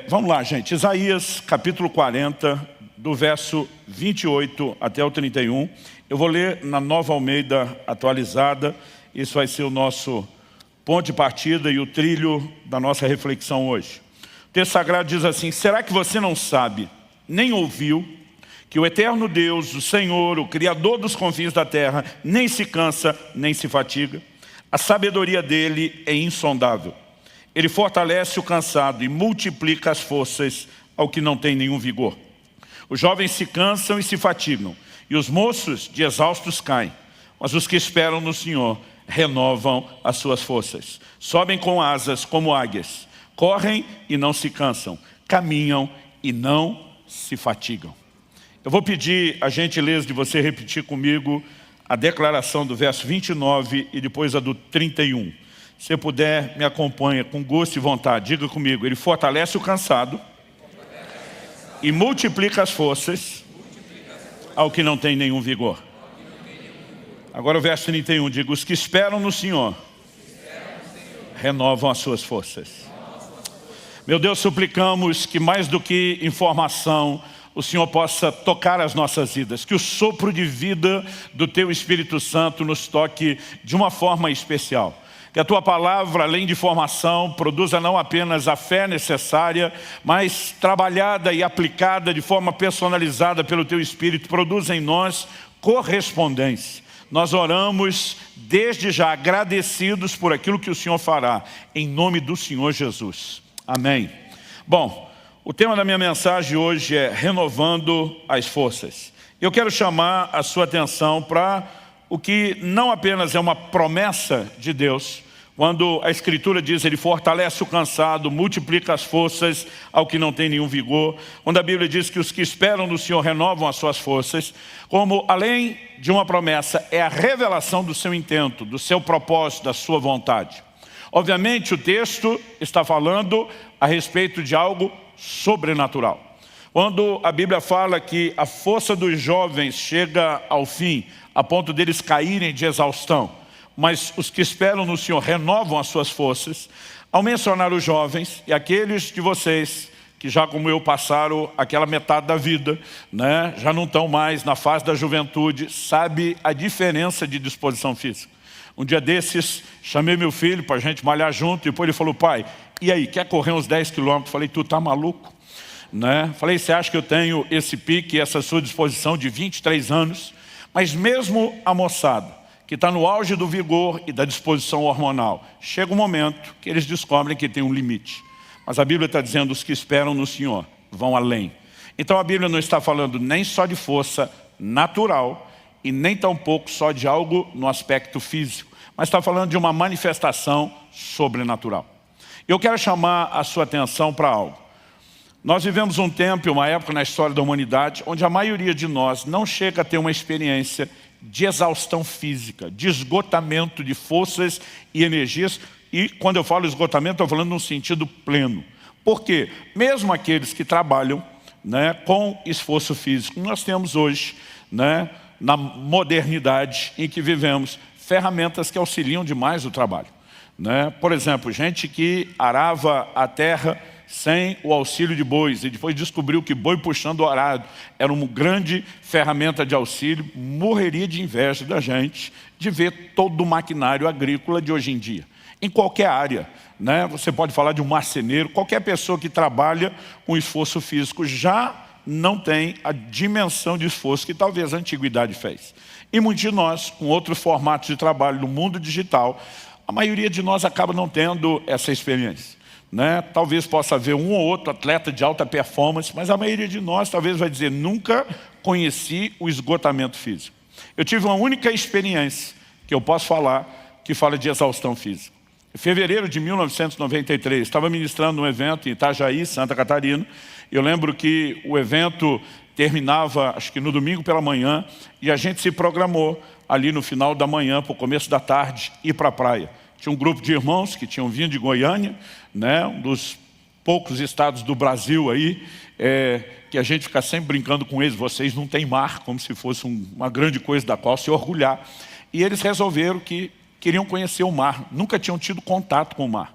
Vamos lá, gente. Isaías, capítulo 40, do verso 28 até o 31. Eu vou ler na Nova Almeida atualizada. Isso vai ser o nosso ponto de partida e o trilho da nossa reflexão hoje. O texto sagrado diz assim: será que você não sabe, nem ouviu, que o eterno Deus, o Senhor, o Criador dos confins da terra, nem se cansa, nem se fatiga? A sabedoria dele é insondável. Ele fortalece o cansado e multiplica as forças ao que não tem nenhum vigor. Os jovens se cansam e se fatigam, e os moços de exaustos caem. Mas os que esperam no Senhor renovam as suas forças. Sobem com asas como águias. Correm e não se cansam. Caminham e não se fatigam. Eu vou pedir a gentileza de você repetir comigo a declaração do verso 29 e depois a do 31. Se você puder, me acompanha com gosto e vontade. Diga comigo: ele fortalece o cansado e multiplica as forças ao que não tem nenhum vigor. Agora o verso 31, diga: os que esperam no Senhor renovam as suas forças. Meu Deus, suplicamos que mais do que informação, o Senhor possa tocar as nossas vidas, que o sopro de vida do Teu Espírito Santo nos toque de uma forma especial. Que a Tua palavra, além de formação, produza não apenas a fé necessária, mas trabalhada e aplicada de forma personalizada pelo Teu Espírito, produza em nós correspondência. Nós oramos desde já agradecidos por aquilo que o Senhor fará, em nome do Senhor Jesus. Amém. Bom, o tema da minha mensagem hoje é renovando as forças. Eu quero chamar a sua atenção para o que não apenas é uma promessa de Deus, quando a Escritura diz: ele fortalece o cansado, multiplica as forças ao que não tem nenhum vigor. Quando a Bíblia diz que os que esperam no Senhor renovam as suas forças, como além de uma promessa, é a revelação do seu intento, do seu propósito, da sua vontade. Obviamente o texto está falando a respeito de algo sobrenatural. Quando a Bíblia fala que a força dos jovens chega ao fim, a ponto deles caírem de exaustão, mas os que esperam no Senhor renovam as suas forças, ao mencionar os jovens e aqueles de vocês que já como eu passaram aquela metade da vida, né, já não estão mais na fase da juventude, sabe a diferença de disposição física. Um dia desses, chamei meu filho para a gente malhar junto, e depois ele falou: pai, e aí, quer correr uns 10 quilômetros? Falei: tu tá maluco? Né? Falei: você acha que eu tenho esse pique, essa sua disposição de 23 anos? Mas mesmo a moçada, que está no auge do vigor e da disposição hormonal, chega um momento que eles descobrem que tem um limite. Mas a Bíblia está dizendo: os que esperam no Senhor vão além. Então a Bíblia não está falando nem só de força natural e nem tampouco só de algo no aspecto físico, mas está falando de uma manifestação sobrenatural. Eu quero chamar a sua atenção para algo. Nós vivemos um tempo, uma época na história da humanidade, onde a maioria de nós não chega a ter uma experiência de exaustão física, de esgotamento de forças e energias. E quando eu falo esgotamento, estou falando num sentido pleno. Por quê? Mesmo aqueles que trabalham, né, com esforço físico, nós temos hoje, né, na modernidade em que vivemos, ferramentas que auxiliam demais o trabalho. Né? Por exemplo, gente que arava a terra sem o auxílio de bois, e depois descobriu que boi puxando o arado era uma grande ferramenta de auxílio, morreria de inveja da gente de ver todo o maquinário agrícola de hoje em dia. Em qualquer área, né? Você pode falar de um marceneiro, qualquer pessoa que trabalha com esforço físico já não tem a dimensão de esforço que talvez a antiguidade fez. E muitos de nós, com outros formatos de trabalho no mundo digital, a maioria de nós acaba não tendo essa experiência. Né? Talvez possa haver um ou outro atleta de alta performance, mas a maioria de nós talvez vai dizer: nunca conheci o esgotamento físico. Eu tive uma única experiência que eu posso falar, que fala de exaustão física. Em fevereiro de 1993, estava ministrando um evento em Itajaí, Santa Catarina. Eu lembro que o evento terminava, acho que no domingo pela manhã, e a gente se programou ali no final da manhã, para o começo da tarde, ir para a praia. Tinha um grupo de irmãos que tinham vindo de Goiânia, né, um dos poucos estados do Brasil aí, que a gente fica sempre brincando com eles: vocês não têm mar, como se fosse uma grande coisa da qual se orgulhar. E eles resolveram que queriam conhecer o mar, nunca tinham tido contato com o mar.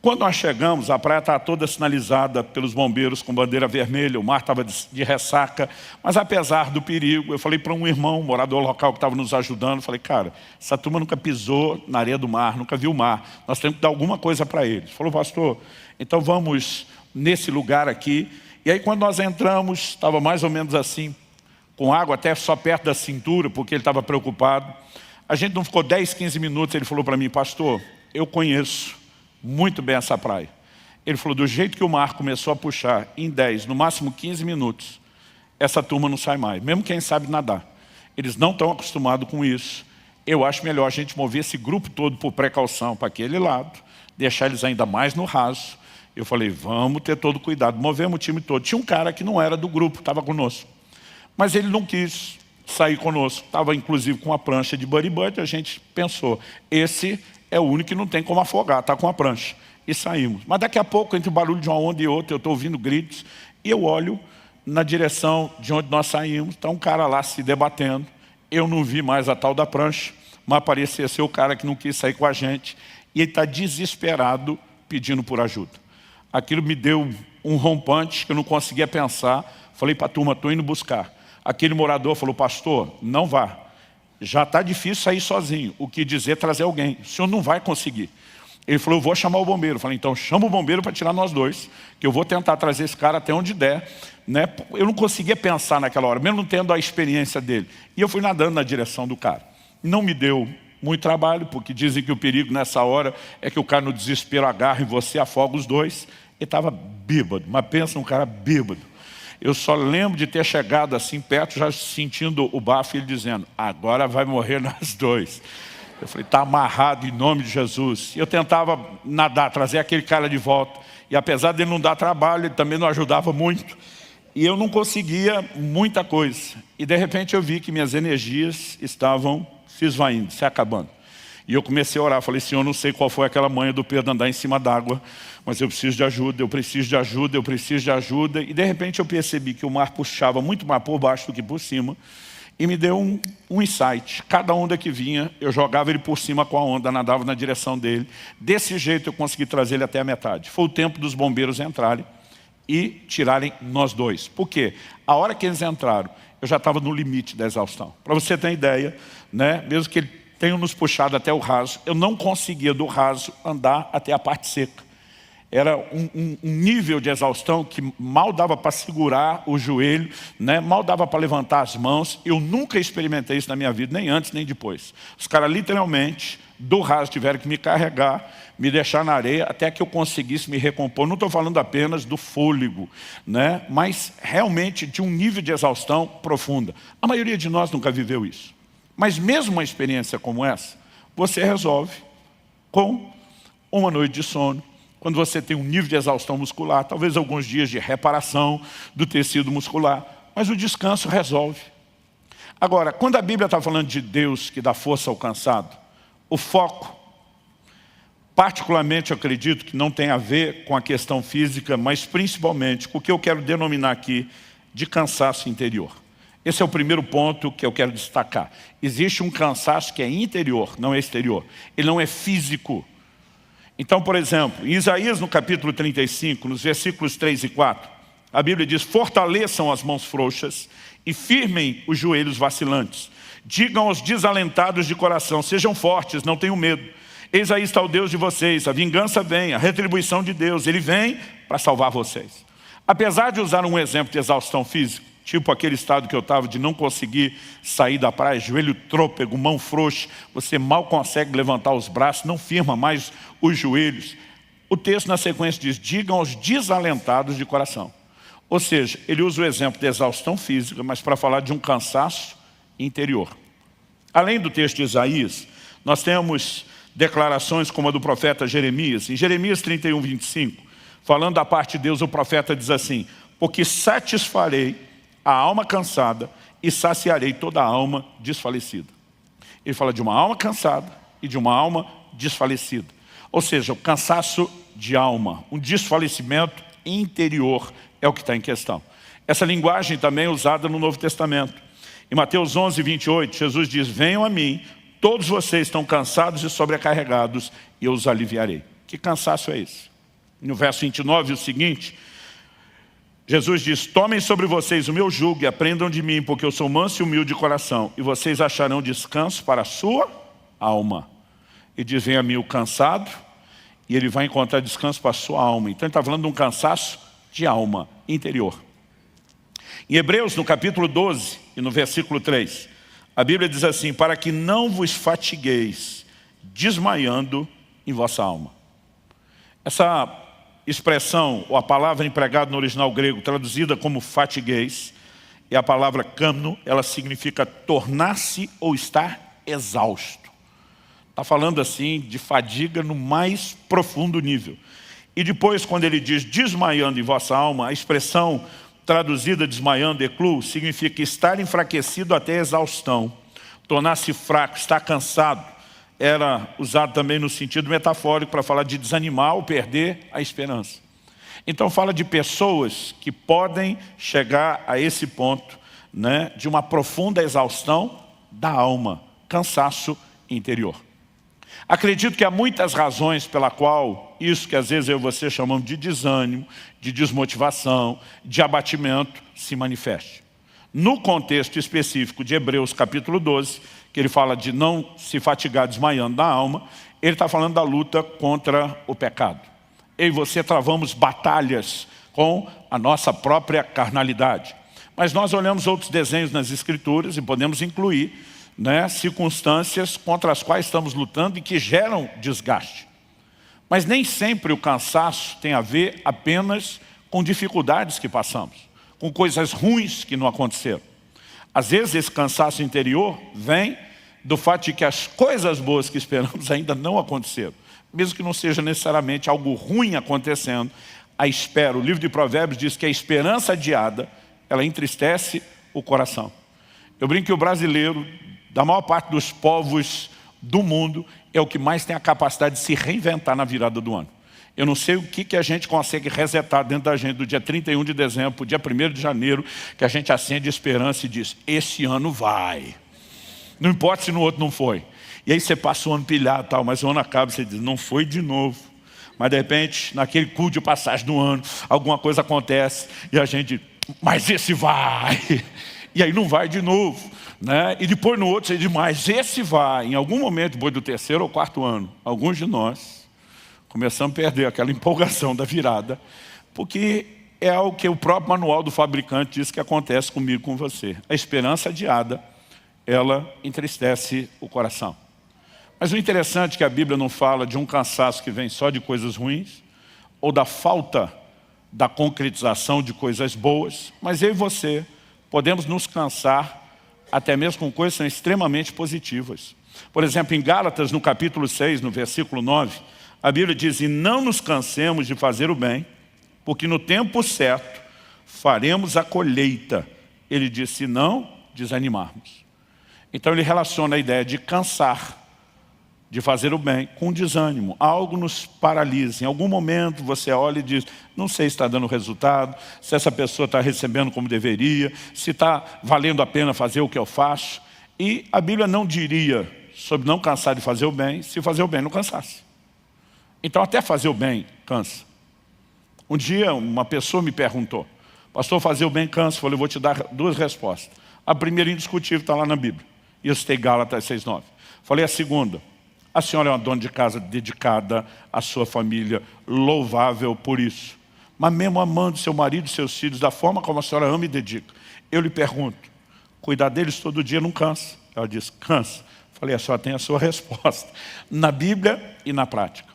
Quando nós chegamos, a praia estava toda sinalizada pelos bombeiros com bandeira vermelha, o mar estava de ressaca, mas apesar do perigo, eu falei para um irmão, um morador local que estava nos ajudando, falei, cara, essa turma nunca pisou na areia do mar, nunca viu o mar, nós temos que dar alguma coisa para eles. Ele falou, pastor, então vamos nesse lugar aqui. E aí quando nós entramos, estava mais ou menos assim, com água até só perto da cintura, porque ele estava preocupado. A gente não ficou 10, 15 minutos, ele falou para mim, pastor, eu conheço muito bem essa praia. Ele falou, do jeito que o mar começou a puxar, em 10, no máximo 15 minutos, essa turma não sai mais, mesmo quem sabe nadar. Eles não estão acostumados com isso. Eu acho melhor a gente mover esse grupo todo por precaução para aquele lado, deixar eles ainda mais no raso. Eu falei, vamos ter todo cuidado. Movemos o time todo. Tinha um cara que não era do grupo, estava conosco. Mas ele não quis sair conosco. Estava inclusive com uma prancha de buddy-buddy. A gente pensou, esse é o único que não tem como afogar, está com a prancha. E saímos. Mas daqui a pouco, entre o barulho de uma onda e outra, eu estou ouvindo gritos, e eu olho na direção de onde nós saímos, está um cara lá se debatendo. Eu não vi mais a tal da prancha, mas parecia ser o cara que não quis sair com a gente, e ele está desesperado pedindo por ajuda. Aquilo me deu um rompante que eu não conseguia pensar. Falei para a turma, estou indo buscar. Aquele morador falou, pastor, não vá. Já está difícil sair sozinho. O que dizer trazer alguém. O senhor não vai conseguir. Ele falou, eu vou chamar o bombeiro. Eu falei, então chama o bombeiro para tirar nós dois, que eu vou tentar trazer esse cara até onde der. Né? Eu não conseguia pensar naquela hora, mesmo não tendo a experiência dele. E eu fui nadando na direção do cara. Não me deu muito trabalho, porque dizem que o perigo nessa hora é que o cara no desespero agarra em você, afoga os dois. Ele estava bêbado, mas pensa um cara bêbado. Eu só lembro de ter chegado assim perto, já sentindo o bafo, e ele dizendo, agora vai morrer nós dois. Eu falei, está amarrado em nome de Jesus. E eu tentava nadar, trazer aquele cara de volta. E apesar dele não dar trabalho, ele também não ajudava muito. E eu não conseguia muita coisa. E de repente eu vi que minhas energias estavam se esvaindo, se acabando. E eu comecei a orar, falei, Senhor, não sei qual foi aquela manha do Pedro andar em cima d'água, mas eu preciso de ajuda, eu preciso de ajuda, eu preciso de ajuda. E de repente eu percebi que o mar puxava muito mais por baixo do que por cima, e me deu um insight. Cada onda que vinha, eu jogava ele por cima com a onda, nadava na direção dele. Desse jeito eu consegui trazer ele até a metade. Foi o tempo dos bombeiros entrarem e tirarem nós dois. Por quê? A hora que eles entraram, eu já estava no limite da exaustão. Para você ter ideia, né? Mesmo que ele tenha nos puxado até o raso, eu não conseguia do raso andar até a parte seca. Era um nível de exaustão que mal dava para segurar o joelho, né? Mal dava para levantar as mãos. Eu nunca experimentei isso na minha vida, nem antes nem depois. Os caras literalmente, do raso, tiveram que me carregar, me deixar na areia, até que eu conseguisse me recompor. Não estou falando apenas do fôlego, né? Mas realmente de um nível de exaustão profunda. A maioria de nós nunca viveu isso. Mas mesmo uma experiência como essa, você resolve com uma noite de sono, quando você tem um nível de exaustão muscular, talvez alguns dias de reparação do tecido muscular, mas o descanso resolve. Agora, quando a Bíblia está falando de Deus que dá força ao cansado, o foco, particularmente eu acredito que não tem a ver com a questão física, mas principalmente com o que eu quero denominar aqui de cansaço interior. Esse é o primeiro ponto que eu quero destacar. Existe um cansaço que é interior, não é exterior. Ele não é físico. Então, por exemplo, em Isaías, no capítulo 35, nos versículos 3 e 4, a Bíblia diz, fortaleçam as mãos frouxas e firmem os joelhos vacilantes. Digam aos desalentados de coração, sejam fortes, não tenham medo. Eis aí está o Deus de vocês, a vingança vem, a retribuição de Deus, Ele vem para salvar vocês. Apesar de usar um exemplo de exaustão física, tipo aquele estado que eu estava de não conseguir sair da praia, joelho trôpego, mão frouxa, você mal consegue levantar os braços, não firma mais os joelhos. O texto na sequência diz, digam aos desalentados de coração. Ou seja, ele usa o exemplo de exaustão física, mas para falar de um cansaço interior. Além do texto de Isaías, nós temos declarações como a do profeta Jeremias. Em Jeremias 31, 25, falando da parte de Deus, o profeta diz assim, porque satisfarei a alma cansada e saciarei toda a alma desfalecida. Ele fala de uma alma cansada e de uma alma desfalecida. Ou seja, o cansaço de alma, um desfalecimento interior é o que está em questão. Essa linguagem também é usada no Novo Testamento. Em Mateus 11, 28, Jesus diz, venham a mim, todos vocês estão cansados e sobrecarregados, e eu os aliviarei. Que cansaço é esse? No verso 29, o seguinte, Jesus diz, tomem sobre vocês o meu jugo e aprendam de mim, porque eu sou manso e humilde de coração, e vocês acharão descanso para a sua alma. E diz, vem a mim o cansado, e ele vai encontrar descanso para a sua alma. Então ele está falando de um cansaço de alma interior. Em Hebreus, no capítulo 12 e no versículo 3, a Bíblia diz assim, para que não vos fatigueis, desmaiando em vossa alma. Essa expressão, ou a palavra empregada no original grego, traduzida como fatigueis, é a palavra kamno, ela significa tornar-se ou estar exausto. Está falando assim de fadiga no mais profundo nível. E depois, quando ele diz desmaiando em vossa alma, a expressão traduzida desmaiando, eclu, significa estar enfraquecido até exaustão, tornar-se fraco, estar cansado. Era usado também no sentido metafórico para falar de desanimar ou perder a esperança. Então fala de pessoas que podem chegar a esse ponto, né, de uma profunda exaustão da alma, cansaço interior. Acredito que há muitas razões pela qual isso que às vezes eu e você chamamos de desânimo, de desmotivação, de abatimento, se manifeste. No contexto específico de Hebreus capítulo 12, que ele fala de não se fatigar desmaiando na alma, ele está falando da luta contra o pecado. Eu e você travamos batalhas com a nossa própria carnalidade. Mas nós olhamos outros desenhos nas Escrituras e podemos incluir, né, circunstâncias contra as quais estamos lutando e que geram desgaste. Mas nem sempre o cansaço tem a ver apenas com dificuldades que passamos, com coisas ruins que não aconteceram. Às vezes esse cansaço interior vem do fato de que as coisas boas que esperamos ainda não aconteceram. Mesmo que não seja necessariamente algo ruim acontecendo, a espera, o livro de Provérbios diz que a esperança adiada, ela entristece o coração. Eu brinco que o brasileiro, da maior parte dos povos do mundo, é o que mais tem a capacidade de se reinventar na virada do ano. Eu não sei o que a gente consegue resetar dentro da gente do dia 31 de dezembro para o dia 1º de janeiro, que a gente acende esperança e diz, esse ano vai. Não importa se no outro não foi. E aí você passa o ano pilhado, tal, mas o ano acaba e você diz, não foi de novo. Mas de repente, naquele culto de passagem do ano, alguma coisa acontece e a gente, mas esse vai. E aí não vai de novo, né? E depois no outro você diz, mas esse vai. Em algum momento, depois do 3º ou 4º ano, alguns de nós começamos a perder aquela empolgação da virada, porque é algo que o próprio manual do fabricante diz que acontece comigo e com você. A esperança adiada, ela entristece o coração. Mas o interessante é que a Bíblia não fala de um cansaço que vem só de coisas ruins, ou da falta da concretização de coisas boas, mas eu e você podemos nos cansar até mesmo com coisas que são extremamente positivas. Por exemplo, em Gálatas, no capítulo 6, no versículo 9, a Bíblia diz, e não nos cansemos de fazer o bem, porque no tempo certo faremos a colheita. Ele diz, se não desanimarmos. Então ele relaciona a ideia de cansar, de fazer o bem, com desânimo. Algo nos paralisa. Em algum momento você olha e diz, não sei se está dando resultado, se essa pessoa está recebendo como deveria, se está valendo a pena fazer o que eu faço. E a Bíblia não diria sobre não cansar de fazer o bem, se fazer o bem não cansasse. Então até fazer o bem cansa. Um dia uma pessoa me perguntou, pastor, fazer o bem cansa? Eu falei, vou te dar duas respostas. A primeira indiscutível está lá na Bíblia. E eu citei Gálatas 6,9. Falei a segunda, a senhora é uma dona de casa dedicada à sua família, louvável por isso. Mas mesmo amando seu marido e seus filhos da forma como a senhora ama e dedica, eu lhe pergunto, cuidar deles todo dia não cansa? Ela disse, cansa. Falei, a senhora tem a sua resposta, na Bíblia e na prática.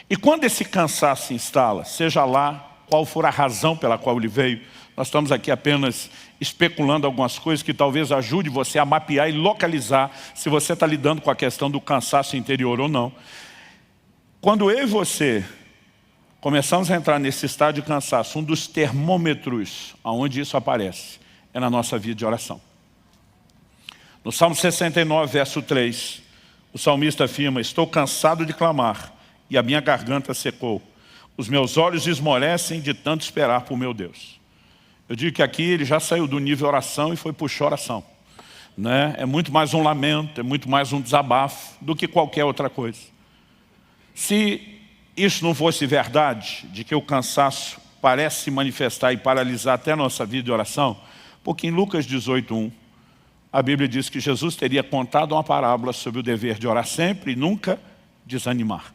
E quando esse cansaço se instala, seja lá qual for a razão pela qual ele veio, nós estamos aqui apenas especulando algumas coisas que talvez ajude você a mapear e localizar se você está lidando com a questão do cansaço interior ou não. Quando eu e você começamos a entrar nesse estado de cansaço, um dos termômetros onde isso aparece é na nossa vida de oração. No Salmo 69, verso 3, o salmista afirma, estou cansado de clamar e a minha garganta secou. Os meus olhos esmorecem de tanto esperar por meu Deus. Eu digo que aqui ele já saiu do nível oração e foi para o choração, né? É muito mais um lamento, é muito mais um desabafo do que qualquer outra coisa. Se isso não fosse verdade, de que o cansaço parece se manifestar e paralisar até a nossa vida de oração, porque em Lucas 18:1, a Bíblia diz que Jesus teria contado uma parábola sobre o dever de orar sempre e nunca desanimar.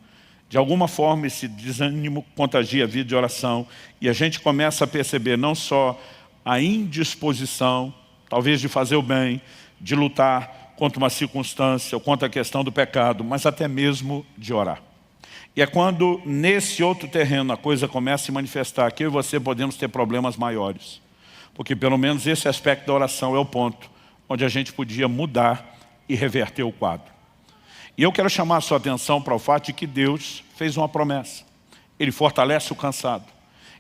De alguma forma, esse desânimo contagia a vida de oração e a gente começa a perceber não só a indisposição, talvez de fazer o bem, de lutar contra uma circunstância ou contra a questão do pecado, mas até mesmo de orar. E é quando nesse outro terreno a coisa começa a se manifestar que eu e você podemos ter problemas maiores. Porque pelo menos esse aspecto da oração é o ponto onde a gente podia mudar e reverter o quadro. E eu quero chamar a sua atenção para o fato de que Deus fez uma promessa. Ele fortalece o cansado.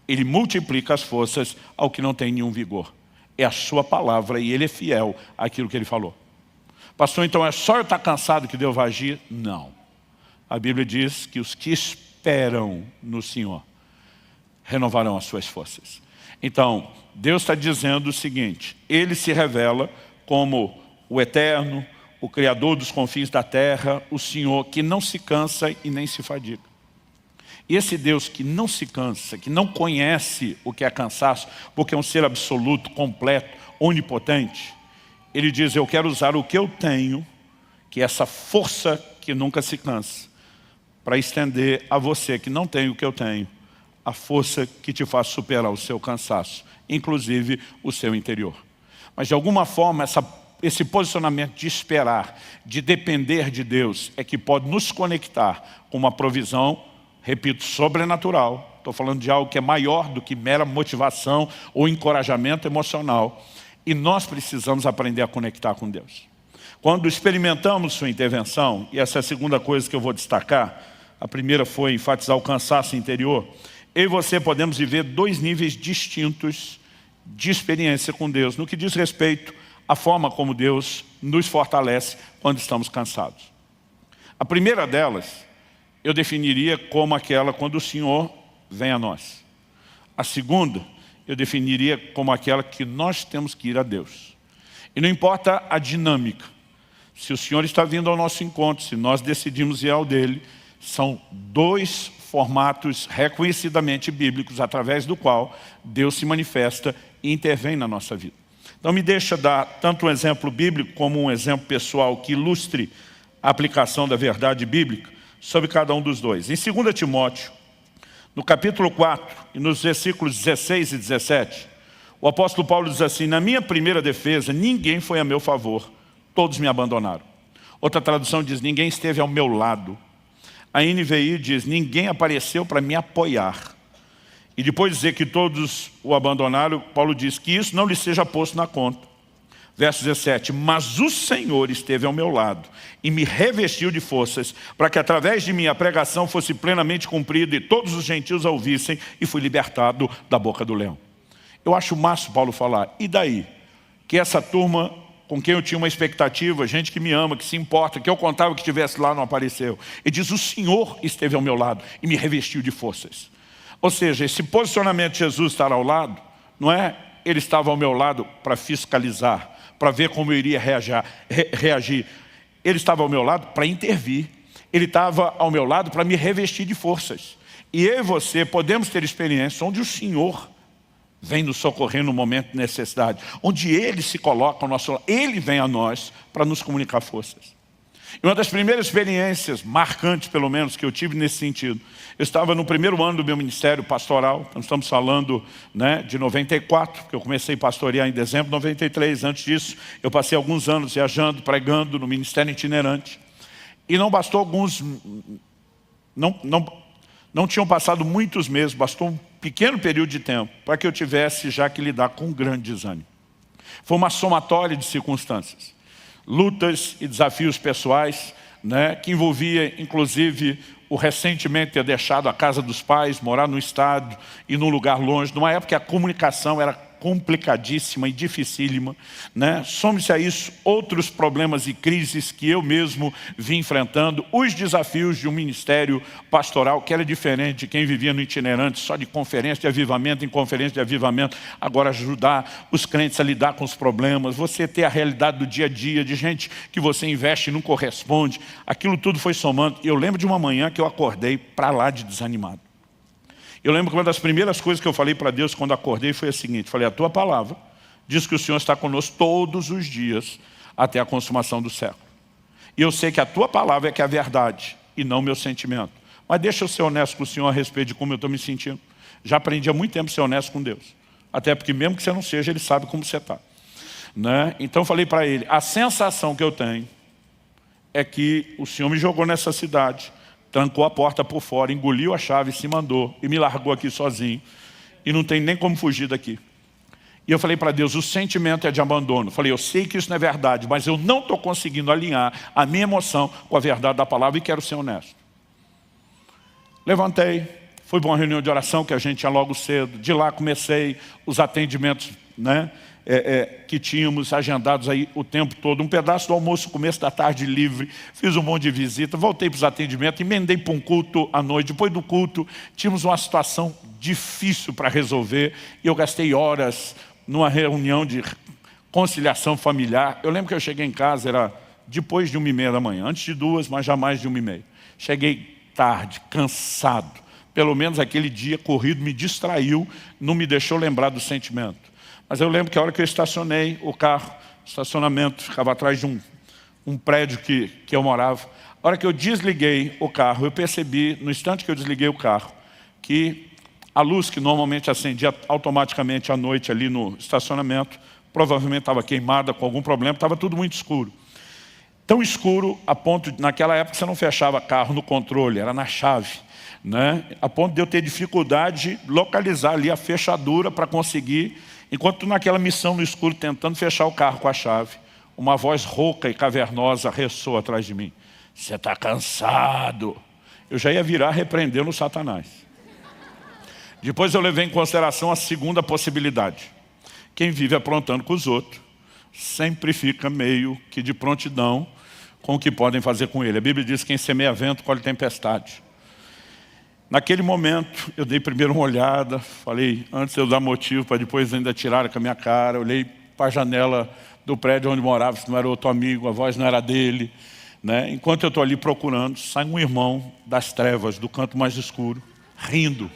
Ele multiplica as forças ao que não tem nenhum vigor. É a sua palavra e Ele é fiel àquilo que Ele falou. Pastor, então é só eu estar cansado que Deus vai agir? Não. A Bíblia diz que os que esperam no Senhor renovarão as suas forças. Então, Deus está dizendo o seguinte, Ele se revela como o Eterno, o Criador dos confins da terra, o Senhor que não se cansa e nem se fadiga. E esse Deus que não se cansa, que não conhece o que é cansaço, porque é um ser absoluto, completo, onipotente, Ele diz, eu quero usar o que eu tenho, que é essa força que nunca se cansa, para estender a você que não tem o que eu tenho, a força que te faz superar o seu cansaço, inclusive o seu interior. Mas de alguma forma esse posicionamento de esperar, de depender de Deus, é que pode nos conectar com uma provisão, repito, sobrenatural. Estou falando de algo que é maior do que mera motivação ou encorajamento emocional. E nós precisamos aprender a conectar com Deus. Quando experimentamos sua intervenção, e essa é a segunda coisa que eu vou destacar, a primeira foi enfatizar o cansaço interior, eu e você podemos viver dois níveis distintos de experiência com Deus, no que diz respeito à forma como Deus nos fortalece quando estamos cansados. A primeira delas, eu definiria como aquela quando o Senhor vem a nós. A segunda, eu definiria como aquela que nós temos que ir a Deus. E não importa a dinâmica, se o Senhor está vindo ao nosso encontro, se nós decidimos ir ao dele, são dois formatos reconhecidamente bíblicos, através do qual Deus se manifesta e intervém na nossa vida. Então me deixa dar tanto um exemplo bíblico como um exemplo pessoal que ilustre a aplicação da verdade bíblica sobre cada um dos dois. Em 2 Timóteo, no capítulo 4, e nos versículos 16 e 17, o apóstolo Paulo diz assim, na minha primeira defesa, ninguém foi a meu favor, todos me abandonaram. Outra tradução diz, ninguém esteve ao meu lado. A NVI diz, ninguém apareceu para me apoiar. E depois de dizer que todos o abandonaram, Paulo diz que isso não lhe seja posto na conta. Verso 17, mas o Senhor esteve ao meu lado e me revestiu de forças para que através de mim a pregação fosse plenamente cumprida e todos os gentios a ouvissem e fui libertado da boca do leão. Eu acho massa Paulo falar, e daí? Que essa turma com quem eu tinha uma expectativa, gente que me ama, que se importa, que eu contava que estivesse lá, não apareceu. Ele diz, o Senhor esteve ao meu lado e me revestiu de forças. Ou seja, esse posicionamento de Jesus estar ao lado, não é ele estava ao meu lado para fiscalizar, para ver como eu iria reagir. Ele estava ao meu lado para intervir. Ele estava ao meu lado para me revestir de forças. E eu e você podemos ter experiências onde o Senhor vem nos socorrer no momento de necessidade, onde Ele se coloca ao nosso lado, Ele vem a nós para nos comunicar forças. E uma das primeiras experiências, marcantes pelo menos, que eu tive nesse sentido, eu estava no primeiro ano do meu ministério pastoral, nós estamos falando de 94, porque eu comecei a pastorear em dezembro de 93, antes disso eu passei alguns anos viajando, pregando no ministério itinerante, e não bastou alguns, não tinham passado muitos meses, bastou um pequeno período de tempo para que eu tivesse já que lidar com um grande desânimo. Foi uma somatória de circunstâncias, lutas e desafios pessoais, que envolvia inclusive o recentemente ter deixado a casa dos pais, morar no estado e num lugar longe, numa época que a comunicação era complicadíssima e dificílima, né? Some-se a isso outros problemas e crises que eu mesmo vim enfrentando, os desafios de um ministério pastoral que era diferente de quem vivia no itinerante, só de conferência de avivamento em conferência de avivamento, agora ajudar os crentes a lidar com os problemas, você ter a realidade do dia a dia, de gente que você investe e não corresponde, aquilo tudo foi somando. Eu lembro de uma manhã que eu acordei para lá de desanimado. Eu lembro que uma das primeiras coisas que eu falei para Deus quando acordei foi a seguinte, falei, a tua palavra diz que o Senhor está conosco todos os dias até a consumação do século. E eu sei que a tua palavra é que é a verdade e não o meu sentimento. Mas deixa eu ser honesto com o Senhor a respeito de como eu estou me sentindo. Já aprendi há muito tempo a ser honesto com Deus. Até porque mesmo que você não seja, Ele sabe como você está. Né? Então eu falei para Ele, a sensação que eu tenho é que o Senhor me jogou nessa cidade, trancou a porta por fora, engoliu a chave, se mandou e me largou aqui sozinho. E não tem nem como fugir daqui. E eu falei para Deus, o sentimento é de abandono. Falei, eu sei que isso não é verdade, mas eu não estou conseguindo alinhar a minha emoção com a verdade da palavra e quero ser honesto. Levantei, fui para uma reunião de oração que a gente tinha logo cedo. De lá comecei os atendimentos, né? Que tínhamos agendados aí o tempo todo, um pedaço do almoço, começo da tarde livre, fiz um monte de visita, voltei para os atendimentos, emendei para um culto à noite. Depois do culto, tínhamos uma situação difícil para resolver, e eu gastei horas numa reunião de conciliação familiar. Eu lembro que eu cheguei em casa, era depois de 1h30 da manhã, antes de 2, mas jamais de 1h30. Cheguei tarde, cansado, pelo menos aquele dia corrido me distraiu, não me deixou lembrar do sentimento. Mas eu lembro que a hora que eu estacionei o carro, o estacionamento ficava atrás de um prédio que eu morava. A hora que eu desliguei o carro, eu percebi, no instante que eu desliguei o carro, que a luz que normalmente acendia automaticamente à noite ali no estacionamento, provavelmente estava queimada com algum problema, estava tudo muito escuro. Tão escuro a ponto de, naquela época, você não fechava carro no controle, era na chave. Né? A ponto de eu ter dificuldade de localizar ali a fechadura para conseguir. Enquanto naquela missão no escuro, tentando fechar o carro com a chave, uma voz rouca e cavernosa ressoa atrás de mim. Você está cansado. Eu já ia virar repreendendo o Satanás. Depois eu levei em consideração a segunda possibilidade. Quem vive aprontando com os outros, sempre fica meio que de prontidão com o que podem fazer com ele. A Bíblia diz que quem semeia vento, colhe tempestade. Naquele momento, eu dei primeiro uma olhada, falei, antes de eu dar motivo para depois ainda tirar com a minha cara, olhei para a janela do prédio onde morava, se não era outro amigo, a voz não era dele. Né? Enquanto eu estou ali procurando, sai um irmão das trevas, do canto mais escuro, rindo.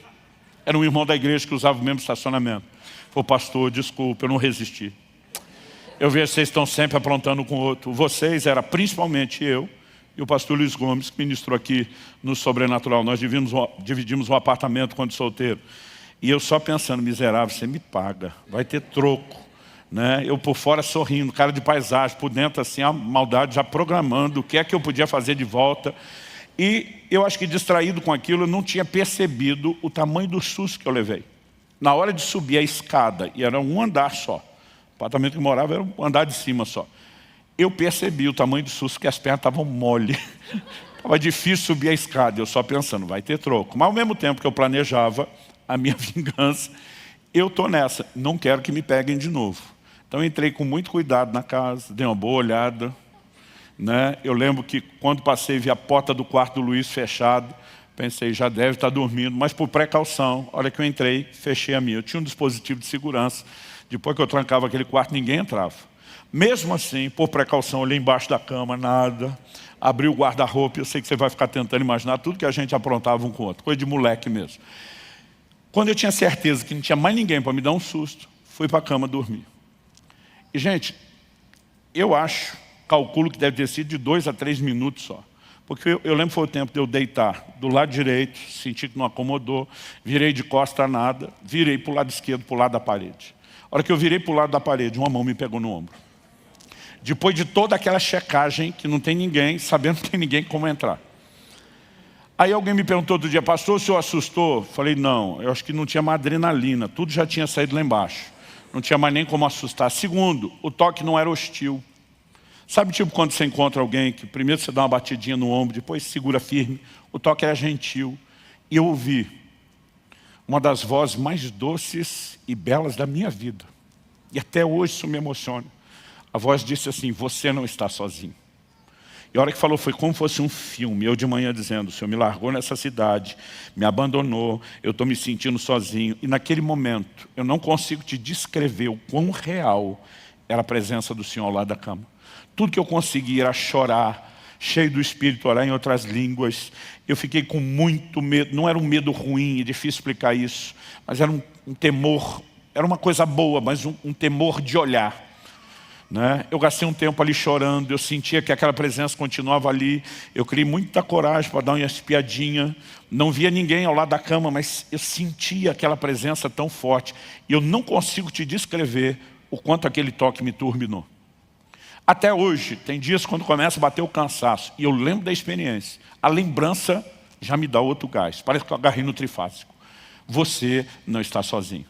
Era um irmão da igreja que usava o mesmo estacionamento. Falei, pastor, desculpa, eu não resisti. Eu vejo que vocês estão sempre aprontando com o outro. Vocês, era principalmente eu, e o pastor Luiz Gomes, que ministrou aqui no Sobrenatural. Nós dividimos um apartamento quando solteiro. E eu só pensando, miserável, você me paga, vai ter troco. Né? Eu por fora sorrindo, cara de paisagem, por dentro assim, a maldade já programando o que é que eu podia fazer de volta. E eu acho que distraído com aquilo, eu não tinha percebido o tamanho do susto que eu levei. Na hora de subir a escada, e era um andar só, o apartamento que eu morava era um andar de cima só. Eu percebi o tamanho do susto, que as pernas estavam mole. Estava difícil subir a escada, eu só pensando, vai ter troco. Mas ao mesmo tempo que eu planejava a minha vingança, eu estou nessa, não quero que me peguem de novo. Então eu entrei com muito cuidado na casa, dei uma boa olhada. Né? Eu lembro que quando passei, vi a porta do quarto do Luiz fechada, pensei, já deve estar dormindo, mas por precaução, a hora que eu entrei, fechei a minha. Eu tinha um dispositivo de segurança, depois que eu trancava aquele quarto, ninguém entrava. Mesmo assim, por precaução, olhei embaixo da cama, nada. Abri o guarda-roupa, eu sei que você vai ficar tentando imaginar tudo que a gente aprontava um com o outro, coisa de moleque mesmo. Quando eu tinha certeza que não tinha mais ninguém para me dar um susto, fui para a cama dormir. E, gente, eu calculo que deve ter sido de 2 a 3 minutos só. Porque eu lembro que foi o tempo de eu deitar do lado direito, senti que não acomodou, virei de costa a nada, virei para o lado esquerdo, para o lado da parede. A hora que eu virei para o lado da parede, uma mão me pegou no ombro. Depois de toda aquela checagem, que não tem ninguém, sabendo que não tem ninguém como entrar. Aí alguém me perguntou outro dia, pastor, o senhor assustou? Falei, não, eu acho que não tinha mais adrenalina, tudo já tinha saído lá embaixo. Não tinha mais nem como assustar. Segundo, o toque não era hostil. Sabe tipo quando você encontra alguém que primeiro você dá uma batidinha no ombro, depois segura firme? O toque era gentil. E eu ouvi uma das vozes mais doces e belas da minha vida. E até hoje isso me emociona. A voz disse assim, você não está sozinho. E a hora que falou foi como se fosse um filme. Eu de manhã dizendo, o Senhor me largou nessa cidade, me abandonou, eu estou me sentindo sozinho. E naquele momento, eu não consigo te descrever o quão real era a presença do Senhor lá da cama. Tudo que eu consegui era chorar, cheio do Espírito, orar em outras línguas. Eu fiquei com muito medo, não era um medo ruim, é difícil explicar isso, mas era um temor, era uma coisa boa, mas um temor de olhar. Né? Eu gastei um tempo ali chorando, eu sentia que aquela presença continuava ali, eu criei muita coragem para dar uma espiadinha, não via ninguém ao lado da cama, mas eu sentia aquela presença tão forte, e eu não consigo te descrever o quanto aquele toque me turbinou. Até hoje, tem dias quando começa a bater o cansaço, e eu lembro da experiência, a lembrança já me dá outro gás, parece que eu agarrei no trifásico. Você não está sozinho.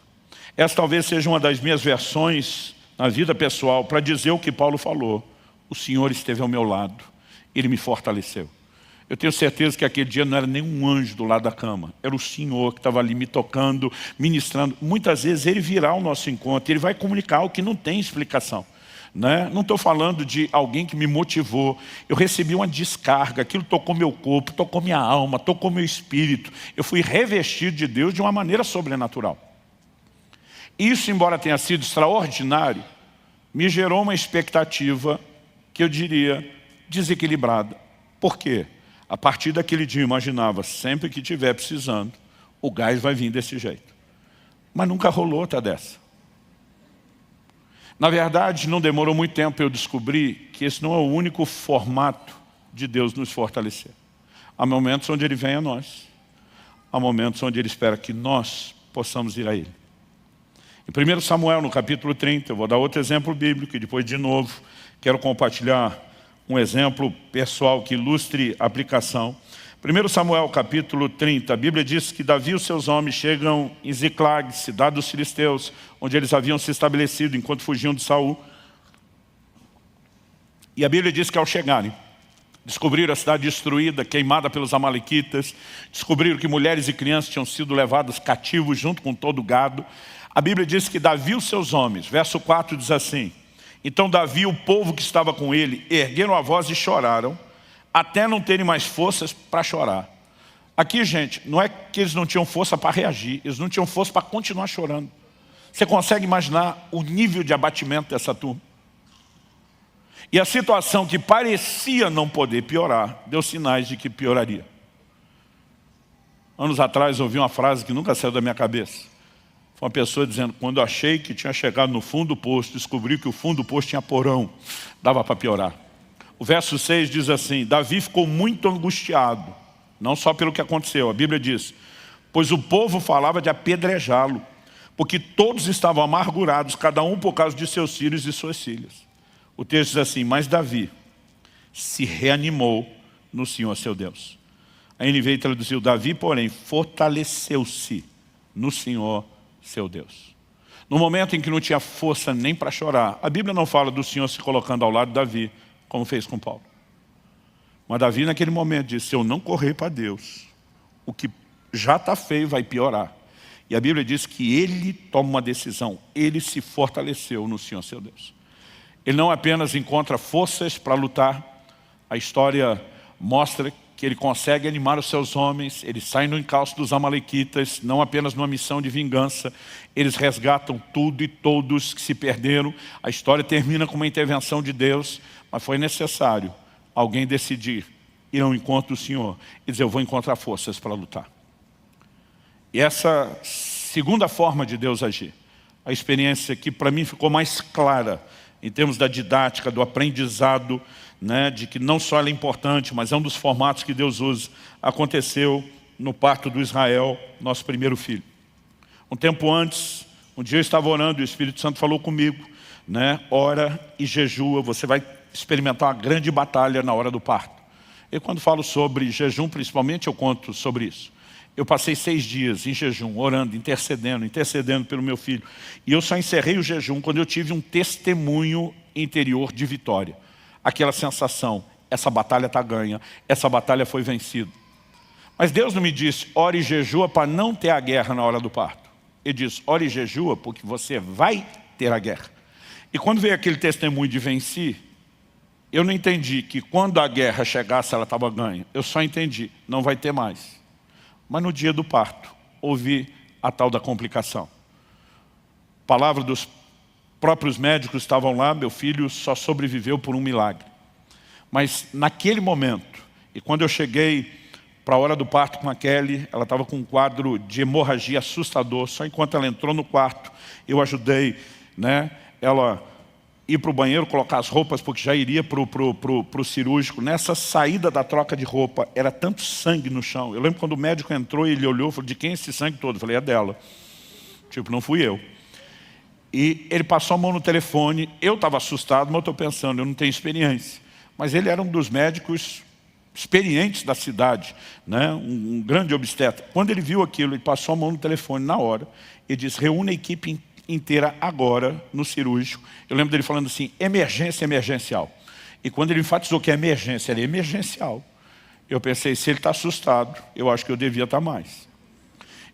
Essa talvez seja uma das minhas versões na vida pessoal, para dizer o que Paulo falou. O Senhor esteve ao meu lado, Ele me fortaleceu. Eu tenho certeza que aquele dia não era nenhum anjo do lado da cama, era o Senhor que estava ali me tocando, ministrando. Muitas vezes Ele virá ao nosso encontro, Ele vai comunicar algo que não tem explicação. Né? Não estou falando de alguém que me motivou, eu recebi uma descarga, aquilo tocou meu corpo, tocou minha alma, tocou meu espírito. Eu fui revestido de Deus de uma maneira sobrenatural. Isso, embora tenha sido extraordinário, me gerou uma expectativa que eu diria desequilibrada. Por quê? A partir daquele dia eu imaginava, sempre que estiver precisando, o gás vai vir desse jeito. Mas nunca rolou outra dessa. Na verdade, não demorou muito tempo para eu descobrir que esse não é o único formato de Deus nos fortalecer. Há momentos onde Ele vem a nós. Há momentos onde Ele espera que nós possamos ir a Ele. Em 1 Samuel, no capítulo 30, eu vou dar outro exemplo bíblico e depois, de novo, quero compartilhar um exemplo pessoal que ilustre a aplicação. 1 Samuel, capítulo 30, a Bíblia diz que Davi e os seus homens chegam em Ziclag, cidade dos filisteus, onde eles haviam se estabelecido enquanto fugiam de Saul. E a Bíblia diz que ao chegarem, descobriram a cidade destruída, queimada pelos amalequitas, descobriram que mulheres e crianças tinham sido levadas cativos junto com todo o gado. A Bíblia diz que Davi e os seus homens, verso 4 diz assim, então Davi e o povo que estava com ele ergueram a voz e choraram, até não terem mais forças para chorar. Aqui, gente, não é que eles não tinham força para reagir, eles não tinham força para continuar chorando. Você consegue imaginar o nível de abatimento dessa turma? E a situação que parecia não poder piorar, deu sinais de que pioraria. Anos atrás eu ouvi uma frase que nunca saiu da minha cabeça. Foi uma pessoa dizendo, quando eu achei que tinha chegado no fundo do poço, descobri que o fundo do poço tinha porão, dava para piorar. O verso 6 diz assim, Davi ficou muito angustiado, não só pelo que aconteceu, a Bíblia diz, pois o povo falava de apedrejá-lo, porque todos estavam amargurados, cada um por causa de seus filhos e suas filhas. O texto diz assim, mas Davi se reanimou no Senhor seu Deus. A NVI traduziu, Davi, porém, fortaleceu-se no Senhor seu Deus. No momento em que não tinha força nem para chorar, a Bíblia não fala do Senhor se colocando ao lado de Davi, como fez com Paulo. Mas Davi naquele momento disse, se eu não correr para Deus, o que já está feio vai piorar. E a Bíblia diz que ele toma uma decisão, ele se fortaleceu no Senhor seu Deus. Ele não apenas encontra forças para lutar, a história mostra que ele consegue animar os seus homens, eles saem no encalço dos amalequitas, não apenas numa missão de vingança, eles resgatam tudo e todos que se perderam. A história termina com uma intervenção de Deus, mas foi necessário alguém decidir ir ao encontro do Senhor e dizer, eu vou encontrar forças para lutar. E essa segunda forma de Deus agir, a experiência que para mim ficou mais clara, em termos da didática, do aprendizado, né, de que não só ela é importante, mas é um dos formatos que Deus usa, aconteceu no parto do Israel, nosso primeiro filho. Um tempo antes, um dia eu estava orando e o Espírito Santo falou comigo, né, ora e jejua, você vai experimentar uma grande batalha na hora do parto. E quando falo sobre jejum, principalmente, eu conto sobre isso. Eu passei 6 dias em jejum, orando, intercedendo pelo meu filho. E eu só encerrei o jejum quando eu tive um testemunho interior de vitória. Aquela sensação, essa batalha está ganha, essa batalha foi vencida. Mas Deus não me disse, ore e jejua para não ter a guerra na hora do parto. Ele disse, ore e jejua porque você vai ter a guerra. E quando veio aquele testemunho de venci, eu não entendi que quando a guerra chegasse ela estava ganha. Eu só entendi, não vai ter mais. Mas no dia do parto, ouvi a tal da complicação. Palavra dos próprios médicos estavam lá, meu filho só sobreviveu por um milagre. Mas naquele momento, e quando eu cheguei para a hora do parto com a Kelly, ela estava com um quadro de hemorragia assustador. Só enquanto ela entrou no quarto, eu ajudei, né, ela ir para o banheiro, colocar as roupas, porque já iria para o cirúrgico. Nessa saída da troca de roupa, era tanto sangue no chão. Eu lembro quando o médico entrou, ele olhou e falou, de quem é esse sangue todo? Eu falei, é dela. Tipo, não fui eu. E ele passou a mão no telefone, eu estava assustado, mas eu estou pensando, eu não tenho experiência. Mas ele era um dos médicos experientes da cidade, né? um grande obstetra. Quando ele viu aquilo, ele passou a mão no telefone na hora, e disse, reúne a equipe inteira agora no cirúrgico. Eu lembro dele falando assim, emergência emergencial. E quando ele enfatizou que a emergência era emergencial, eu pensei, se ele está assustado, eu acho que eu devia estar mais.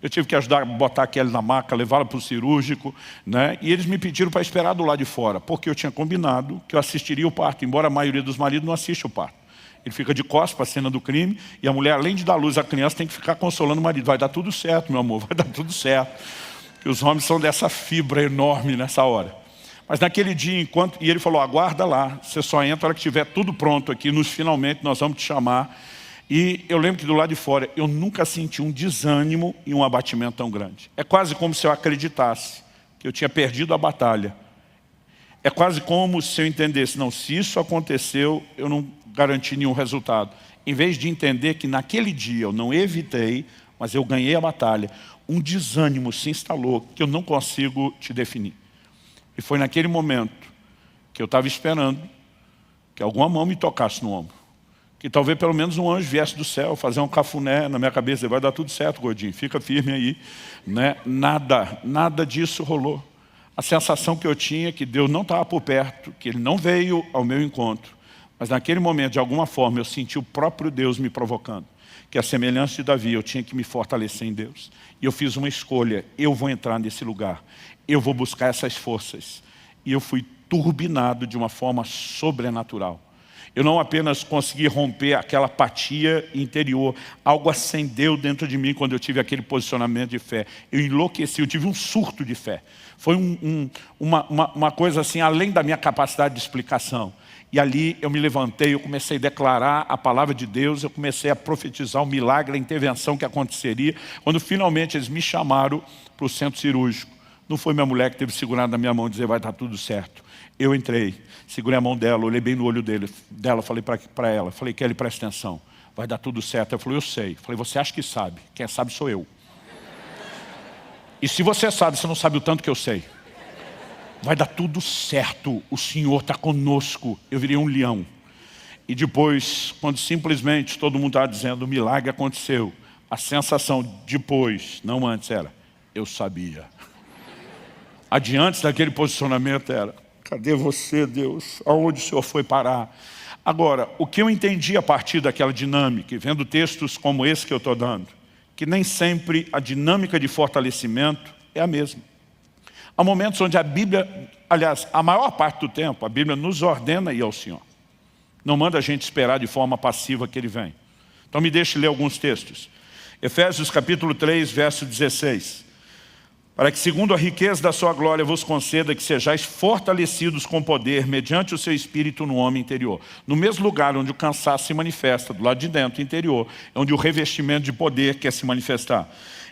Eu tive que ajudar a botar a Kelly na maca, levá-la para o cirúrgico, né? E eles me pediram para esperar do lado de fora, porque eu tinha combinado que eu assistiria o parto, embora a maioria dos maridos não assista o parto. Ele fica de costas para a cena do crime, e a mulher, além de dar luz à criança, tem que ficar consolando o marido. Vai dar tudo certo, meu amor, vai dar tudo certo. Porque os homens são dessa fibra enorme nessa hora. Mas naquele dia, e ele falou, aguarda lá, você só entra a hora que estiver tudo pronto aqui, finalmente nós vamos te chamar. E eu lembro que do lado de fora, eu nunca senti um desânimo e um abatimento tão grande. É quase como se eu acreditasse que eu tinha perdido a batalha. É quase como se eu entendesse, não, se isso aconteceu, eu não garanti nenhum resultado. Em vez de entender que naquele dia eu não evitei, mas eu ganhei a batalha, um desânimo se instalou que eu não consigo te definir. E foi naquele momento que eu estava esperando que alguma mão me tocasse no ombro. Que talvez pelo menos um anjo viesse do céu, fazer um cafuné na minha cabeça, vai dar tudo certo, gordinho, fica firme aí. Né? Nada disso rolou. A sensação que eu tinha é que Deus não estava por perto, que Ele não veio ao meu encontro. Mas naquele momento, de alguma forma, eu senti o próprio Deus me provocando. Que a semelhança de Davi, eu tinha que me fortalecer em Deus. E eu fiz uma escolha, eu vou entrar nesse lugar. Eu vou buscar essas forças. E eu fui turbinado de uma forma sobrenatural. Eu não apenas consegui romper aquela apatia interior, algo acendeu dentro de mim quando eu tive aquele posicionamento de fé. Eu enlouqueci, eu tive um surto de fé. Foi uma coisa assim, além da minha capacidade de explicação. E ali eu me levantei, eu comecei a declarar a palavra de Deus, eu comecei a profetizar o milagre, a intervenção que aconteceria. Quando finalmente eles me chamaram para o centro cirúrgico, não foi minha mulher que teve segurado na minha mão e dizer, vai estar tudo certo. Eu entrei, segurei a mão dela, olhei bem no olho dela, falei para ela, falei, Kelly, presta atenção, vai dar tudo certo. Ela falou, eu sei. Falei, você acha que sabe? Quem sabe sou eu. E se você sabe, você não sabe o tanto que eu sei. Vai dar tudo certo, o Senhor está conosco. Eu virei um leão. E depois, quando simplesmente todo mundo estava dizendo, o milagre aconteceu, a sensação depois, não antes, era, eu sabia. Adiante daquele posicionamento era, cadê você, Deus? Aonde o Senhor foi parar? Agora, o que eu entendi a partir daquela dinâmica, vendo textos como esse que eu estou dando, que nem sempre a dinâmica de fortalecimento é a mesma. Há momentos onde a Bíblia, aliás, a maior parte do tempo, a Bíblia nos ordena ir ao Senhor. Não manda a gente esperar de forma passiva que Ele vem. Então me deixe ler alguns textos. Efésios capítulo 3, verso 16. Para que segundo a riqueza da sua glória vos conceda que sejais fortalecidos com poder mediante o seu espírito no homem interior. No mesmo lugar onde o cansaço se manifesta, do lado de dentro, interior, é onde o revestimento de poder quer se manifestar.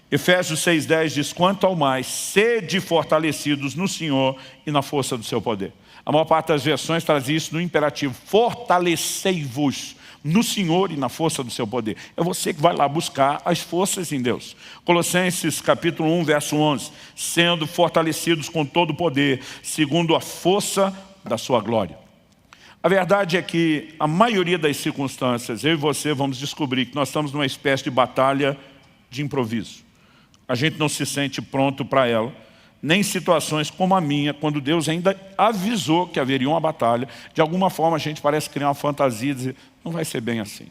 Efésios 6,10 diz, quanto ao mais, sede fortalecidos no Senhor e na força do seu poder. A maior parte das versões traz isso no imperativo, fortalecei-vos no Senhor e na força do seu poder. É você que vai lá buscar as forças em Deus. Colossenses capítulo 1, verso 11. Sendo fortalecidos com todo o poder, segundo a força da sua glória. A verdade é que a maioria das circunstâncias, eu e você vamos descobrir que nós estamos numa espécie de batalha de improviso. A gente não se sente pronto para ela. Nem em situações como a minha, quando Deus ainda avisou que haveria uma batalha, de alguma forma a gente parece criar uma fantasia e dizer, não vai ser bem assim.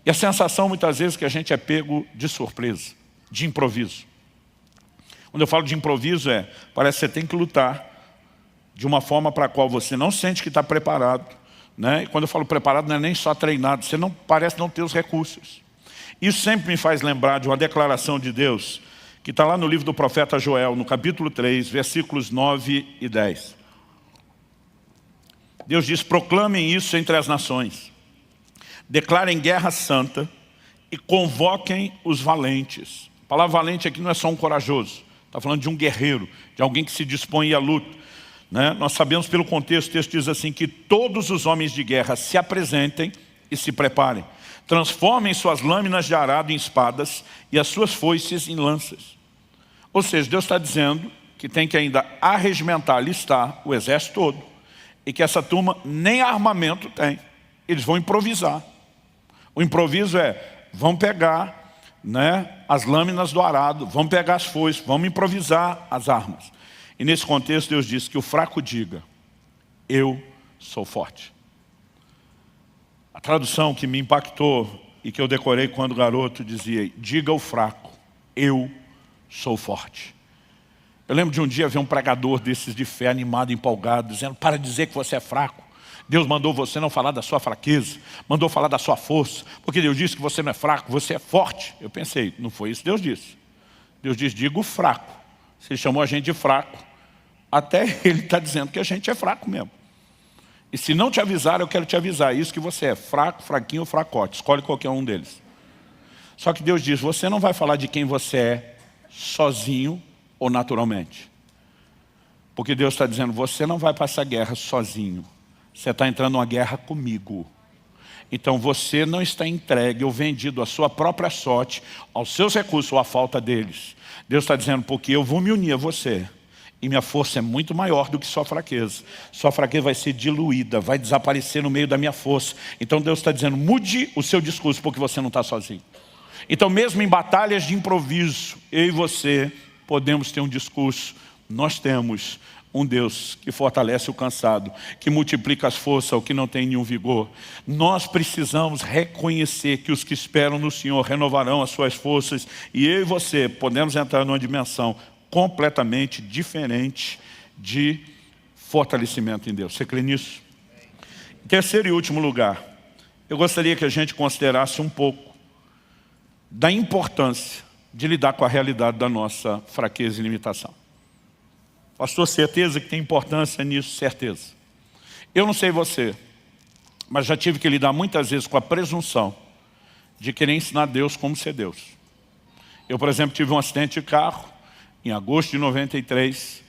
E a sensação muitas vezes é que a gente é pego de surpresa, de improviso. Quando eu falo de improviso parece que você tem que lutar, de uma forma para a qual você não sente que está preparado, né? E quando eu falo preparado, não é nem só treinado, você não parece não ter os recursos. Isso sempre me faz lembrar de uma declaração de Deus, que está lá no livro do profeta Joel, no capítulo 3, versículos 9 e 10. Deus diz: proclamem isso entre as nações, declarem guerra santa e convoquem os valentes. A palavra valente aqui não é só um corajoso, está falando de um guerreiro, de alguém que se dispõe à luta, né? Nós sabemos pelo contexto, o texto diz assim, que todos os homens de guerra se apresentem e se preparem. Transformem suas lâminas de arado em espadas e as suas foices em lanças. Ou seja, Deus está dizendo que tem que ainda arregimentar, alistar o exército todo, e que essa turma nem armamento tem. Eles vão improvisar. O improviso é, vão pegar, né, as lâminas do arado, vão pegar as foices, vamos improvisar as armas. E nesse contexto Deus diz que o fraco diga: eu sou forte. A tradução que me impactou e que eu decorei quando garoto dizia: diga ao fraco, eu sou forte. Eu lembro de um dia ver um pregador desses de fé, animado, empolgado, dizendo: para dizer que você é fraco, Deus mandou você não falar da sua fraqueza, mandou falar da sua força, porque Deus disse que você não é fraco, você é forte. Eu pensei, não foi isso que Deus disse. Deus diz: diga o fraco. Se Ele chamou a gente de fraco, até Ele está dizendo que a gente é fraco mesmo. E se não te avisar, eu quero te avisar. Isso que você é, fraco, fraquinho ou fracote. Escolhe qualquer um deles. Só que Deus diz: você não vai falar de quem você é sozinho ou naturalmente. Porque Deus está dizendo: você não vai passar guerra sozinho. Você está entrando numa guerra comigo. Então você não está entregue ou vendido à sua própria sorte, aos seus recursos ou à falta deles. Deus está dizendo: porque eu vou me unir a você. E minha força é muito maior do que sua fraqueza. Sua fraqueza vai ser diluída, vai desaparecer no meio da minha força. Então Deus está dizendo: mude o seu discurso, porque você não está sozinho. Então mesmo em batalhas de improviso, eu e você podemos ter um discurso. Nós temos um Deus que fortalece o cansado, que multiplica as forças ao que não tem nenhum vigor. Nós precisamos reconhecer que os que esperam no Senhor renovarão as suas forças. E eu e você podemos entrar numa dimensão completamente diferente de fortalecimento em Deus. Você crê nisso? Em terceiro e último lugar, eu gostaria que a gente considerasse um pouco da importância de lidar com a realidade da nossa fraqueza e limitação. Pastor, certeza que tem importância nisso? Certeza. Eu não sei você, mas já tive que lidar muitas vezes com a presunção de querer ensinar Deus como ser Deus. Eu, por exemplo, tive um acidente de carro em agosto de 93,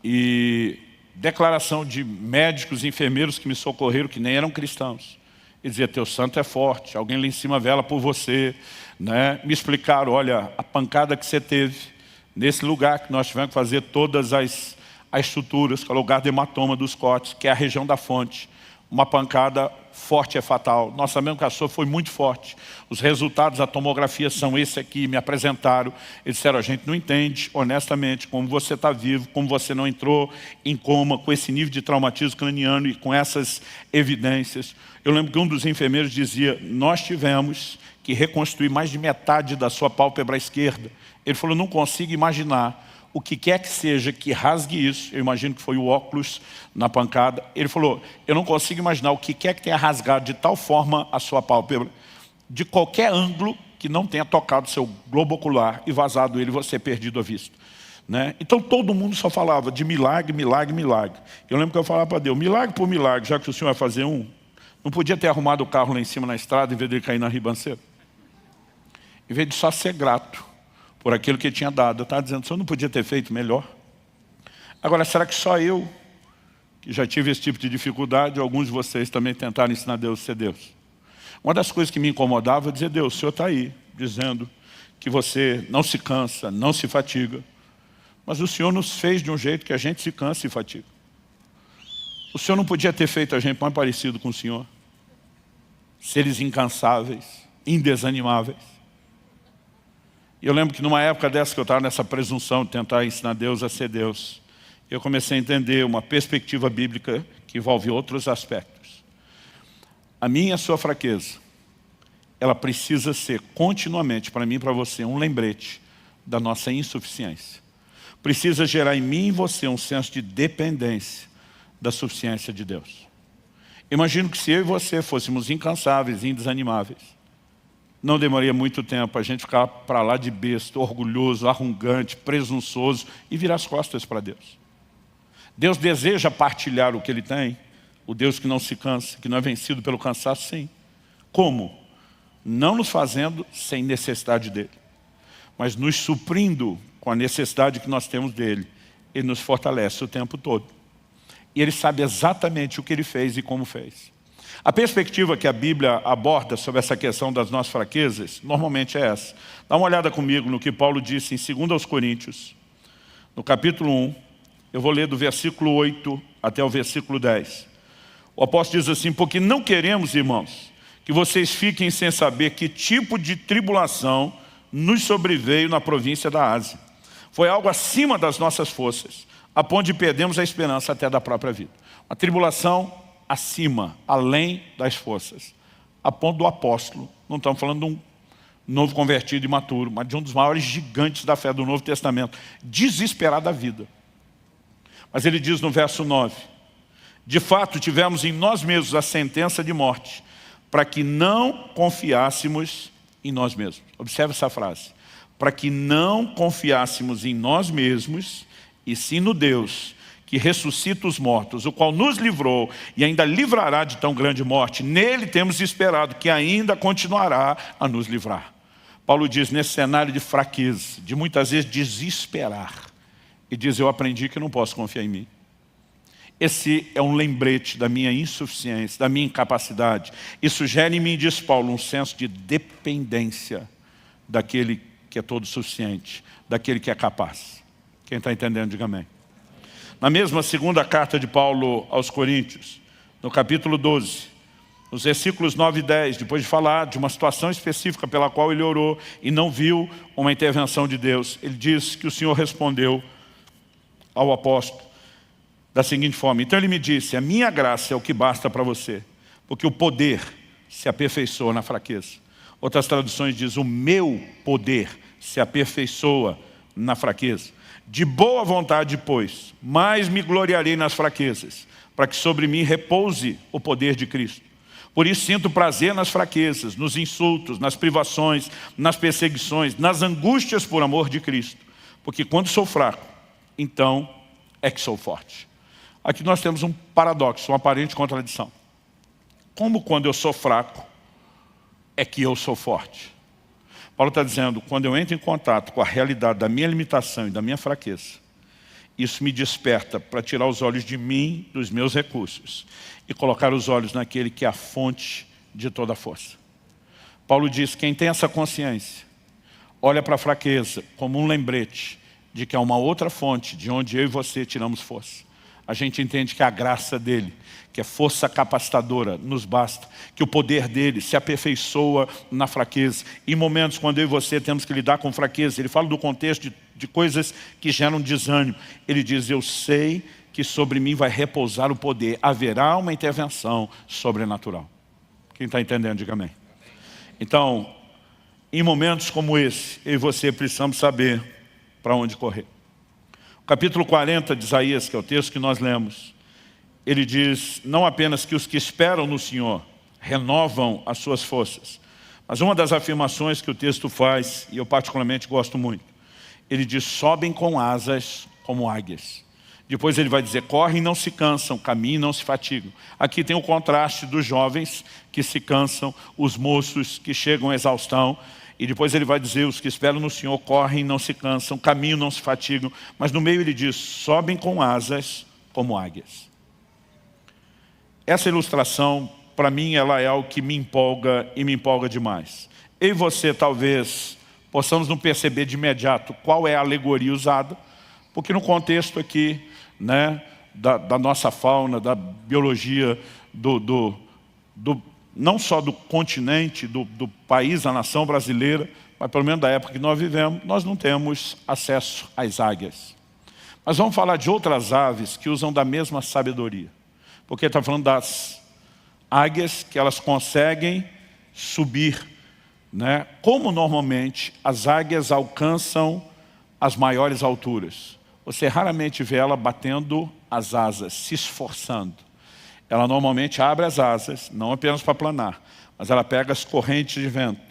e declaração de médicos e enfermeiros que me socorreram, que nem eram cristãos. Ele dizia: teu santo é forte, alguém lá em cima vela por você, né? Me explicaram: olha, a pancada que você teve, nesse lugar que nós tivemos que fazer todas as estruturas, que é o lugar do hematoma dos cortes, que é a região da fonte, uma pancada forte é fatal. Nós sabemos que a sua foi muito forte. Os resultados da tomografia são esse aqui, me apresentaram. Eles disseram: a gente não entende, honestamente, como você está vivo, como você não entrou em coma, com esse nível de traumatismo craniano e com essas evidências. Eu lembro que um dos enfermeiros dizia: nós tivemos que reconstruir mais de metade da sua pálpebra esquerda. Ele falou: não consigo imaginar o que quer que seja que rasgue isso. Eu imagino que foi o óculos na pancada. Ele falou: eu não consigo imaginar o que quer que tenha rasgado de tal forma a sua pálpebra, de qualquer ângulo, que não tenha tocado seu globo ocular e vazado ele, você perdido a vista, né? Então todo mundo só falava de milagre, milagre, milagre. Eu lembro que eu falava para Deus: milagre por milagre, já que o Senhor vai fazer um, não podia ter arrumado o carro lá em cima na estrada, em vez de ele cair na ribanceira? Em vez de só ser grato por aquilo que Ele tinha dado, eu estava dizendo: o Senhor não podia ter feito melhor? Agora, será que só eu, que já tive esse tipo de dificuldade, ou alguns de vocês também tentaram ensinar Deus a ser Deus? Uma das coisas que me incomodava é dizer: Deus, o Senhor está aí, dizendo que você não se cansa, não se fatiga. Mas o Senhor nos fez de um jeito que a gente se cansa e fatiga. O Senhor não podia ter feito a gente mais parecido com o Senhor? Seres incansáveis, indesanimáveis. E eu lembro que numa época dessa que eu estava nessa presunção de tentar ensinar Deus a ser Deus, eu comecei a entender uma perspectiva bíblica que envolve outros aspectos. A minha e a sua fraqueza, ela precisa ser continuamente, para mim e para você, um lembrete da nossa insuficiência. Precisa gerar em mim e em você um senso de dependência da suficiência de Deus. Imagino que se eu e você fôssemos incansáveis e indesanimáveis, não demoraria muito tempo a gente ficar para lá de besta, orgulhoso, arrogante, presunçoso e virar as costas para Deus. Deus deseja partilhar o que Ele tem, o Deus que não se cansa, que não é vencido pelo cansaço, sim. Como? Não nos fazendo sem necessidade dEle, mas nos suprindo com a necessidade que nós temos dEle. Ele nos fortalece o tempo todo. E Ele sabe exatamente o que Ele fez e como fez. A perspectiva que a Bíblia aborda sobre essa questão das nossas fraquezas, normalmente é essa. Dá uma olhada comigo no que Paulo disse em 2 aos Coríntios, no capítulo 1, eu vou ler do versículo 8 até o versículo 10. O apóstolo diz assim: porque não queremos, irmãos, que vocês fiquem sem saber que tipo de tribulação nos sobreveio na província da Ásia. Foi algo acima das nossas forças, a ponto de perdermos a esperança até da própria vida. Uma tribulação acima, além das forças, a ponto do apóstolo, não estamos falando de um novo convertido imaturo, mas de um dos maiores gigantes da fé do Novo Testamento, desesperar da vida. Mas ele diz no verso 9, de fato tivemos em nós mesmos a sentença de morte, para que não confiássemos em nós mesmos. Observe essa frase. Para que não confiássemos em nós mesmos, e sim no Deus, que ressuscita os mortos, o qual nos livrou e ainda livrará de tão grande morte. Nele temos esperado que ainda continuará a nos livrar. Paulo diz, nesse cenário de fraqueza, de muitas vezes desesperar, e diz, eu aprendi que não posso confiar em mim. Esse é um lembrete da minha insuficiência, da minha incapacidade. Isso gera em mim, diz Paulo, um senso de dependência daquele que é todo suficiente, daquele que é capaz. Quem está entendendo, diga amém. Na mesma segunda carta de Paulo aos Coríntios, no capítulo 12, nos versículos 9 e 10, depois de falar de uma situação específica pela qual ele orou e não viu uma intervenção de Deus, ele diz que o Senhor respondeu ao apóstolo da seguinte forma: então ele me disse, a minha graça é o que basta para você, porque o poder se aperfeiçoa na fraqueza. Outras traduções dizem, o meu poder se aperfeiçoa na fraqueza. De boa vontade, pois, mais me gloriarei nas fraquezas, para que sobre mim repouse o poder de Cristo. Por isso sinto prazer nas fraquezas, nos insultos, nas privações, nas perseguições, nas angústias por amor de Cristo. Porque quando sou fraco, então é que sou forte. Aqui nós temos um paradoxo, uma aparente contradição. Como quando eu sou fraco, é que eu sou forte? Paulo está dizendo, quando eu entro em contato com a realidade da minha limitação e da minha fraqueza, isso me desperta para tirar os olhos de mim, dos meus recursos, e colocar os olhos naquele que é a fonte de toda a força. Paulo diz, quem tem essa consciência, olha para a fraqueza como um lembrete de que há uma outra fonte de onde eu e você tiramos força. A gente entende que a graça dele, que é força capacitadora, nos basta, que o poder dele se aperfeiçoa na fraqueza. Em momentos quando eu e você temos que lidar com fraqueza, ele fala do contexto de coisas que geram desânimo. Ele diz, eu sei que sobre mim vai repousar o poder, haverá uma intervenção sobrenatural. Quem está entendendo, diga amém. Então, em momentos como esse, eu e você precisamos saber para onde correr. O capítulo 40 de Isaías, que é o texto que nós lemos, ele diz, não apenas que os que esperam no Senhor renovam as suas forças, mas uma das afirmações que o texto faz, e eu particularmente gosto muito, ele diz, sobem com asas como águias. Depois ele vai dizer, correm e não se cansam, caminham e não se fatigam. Aqui tem o contraste dos jovens que se cansam, os moços que chegam à exaustão. E depois ele vai dizer, os que esperam no Senhor correm e não se cansam, caminham e não se fatigam. Mas no meio ele diz, sobem com asas como águias. Essa ilustração, para mim, ela é algo que me empolga e me empolga demais. Eu e você, talvez, possamos não perceber de imediato qual é a alegoria usada, porque no contexto aqui, né, da nossa fauna, da biologia, não só do continente, do país, da nação brasileira, mas pelo menos da época que nós vivemos, nós não temos acesso às águias. Mas vamos falar de outras aves que usam da mesma sabedoria. Porque está falando das águias que elas conseguem subir, né? Como normalmente as águias alcançam as maiores alturas. você raramente vê ela batendo as asas, se esforçando. Ela normalmente abre as asas, não apenas para planar, mas ela pega as correntes de vento.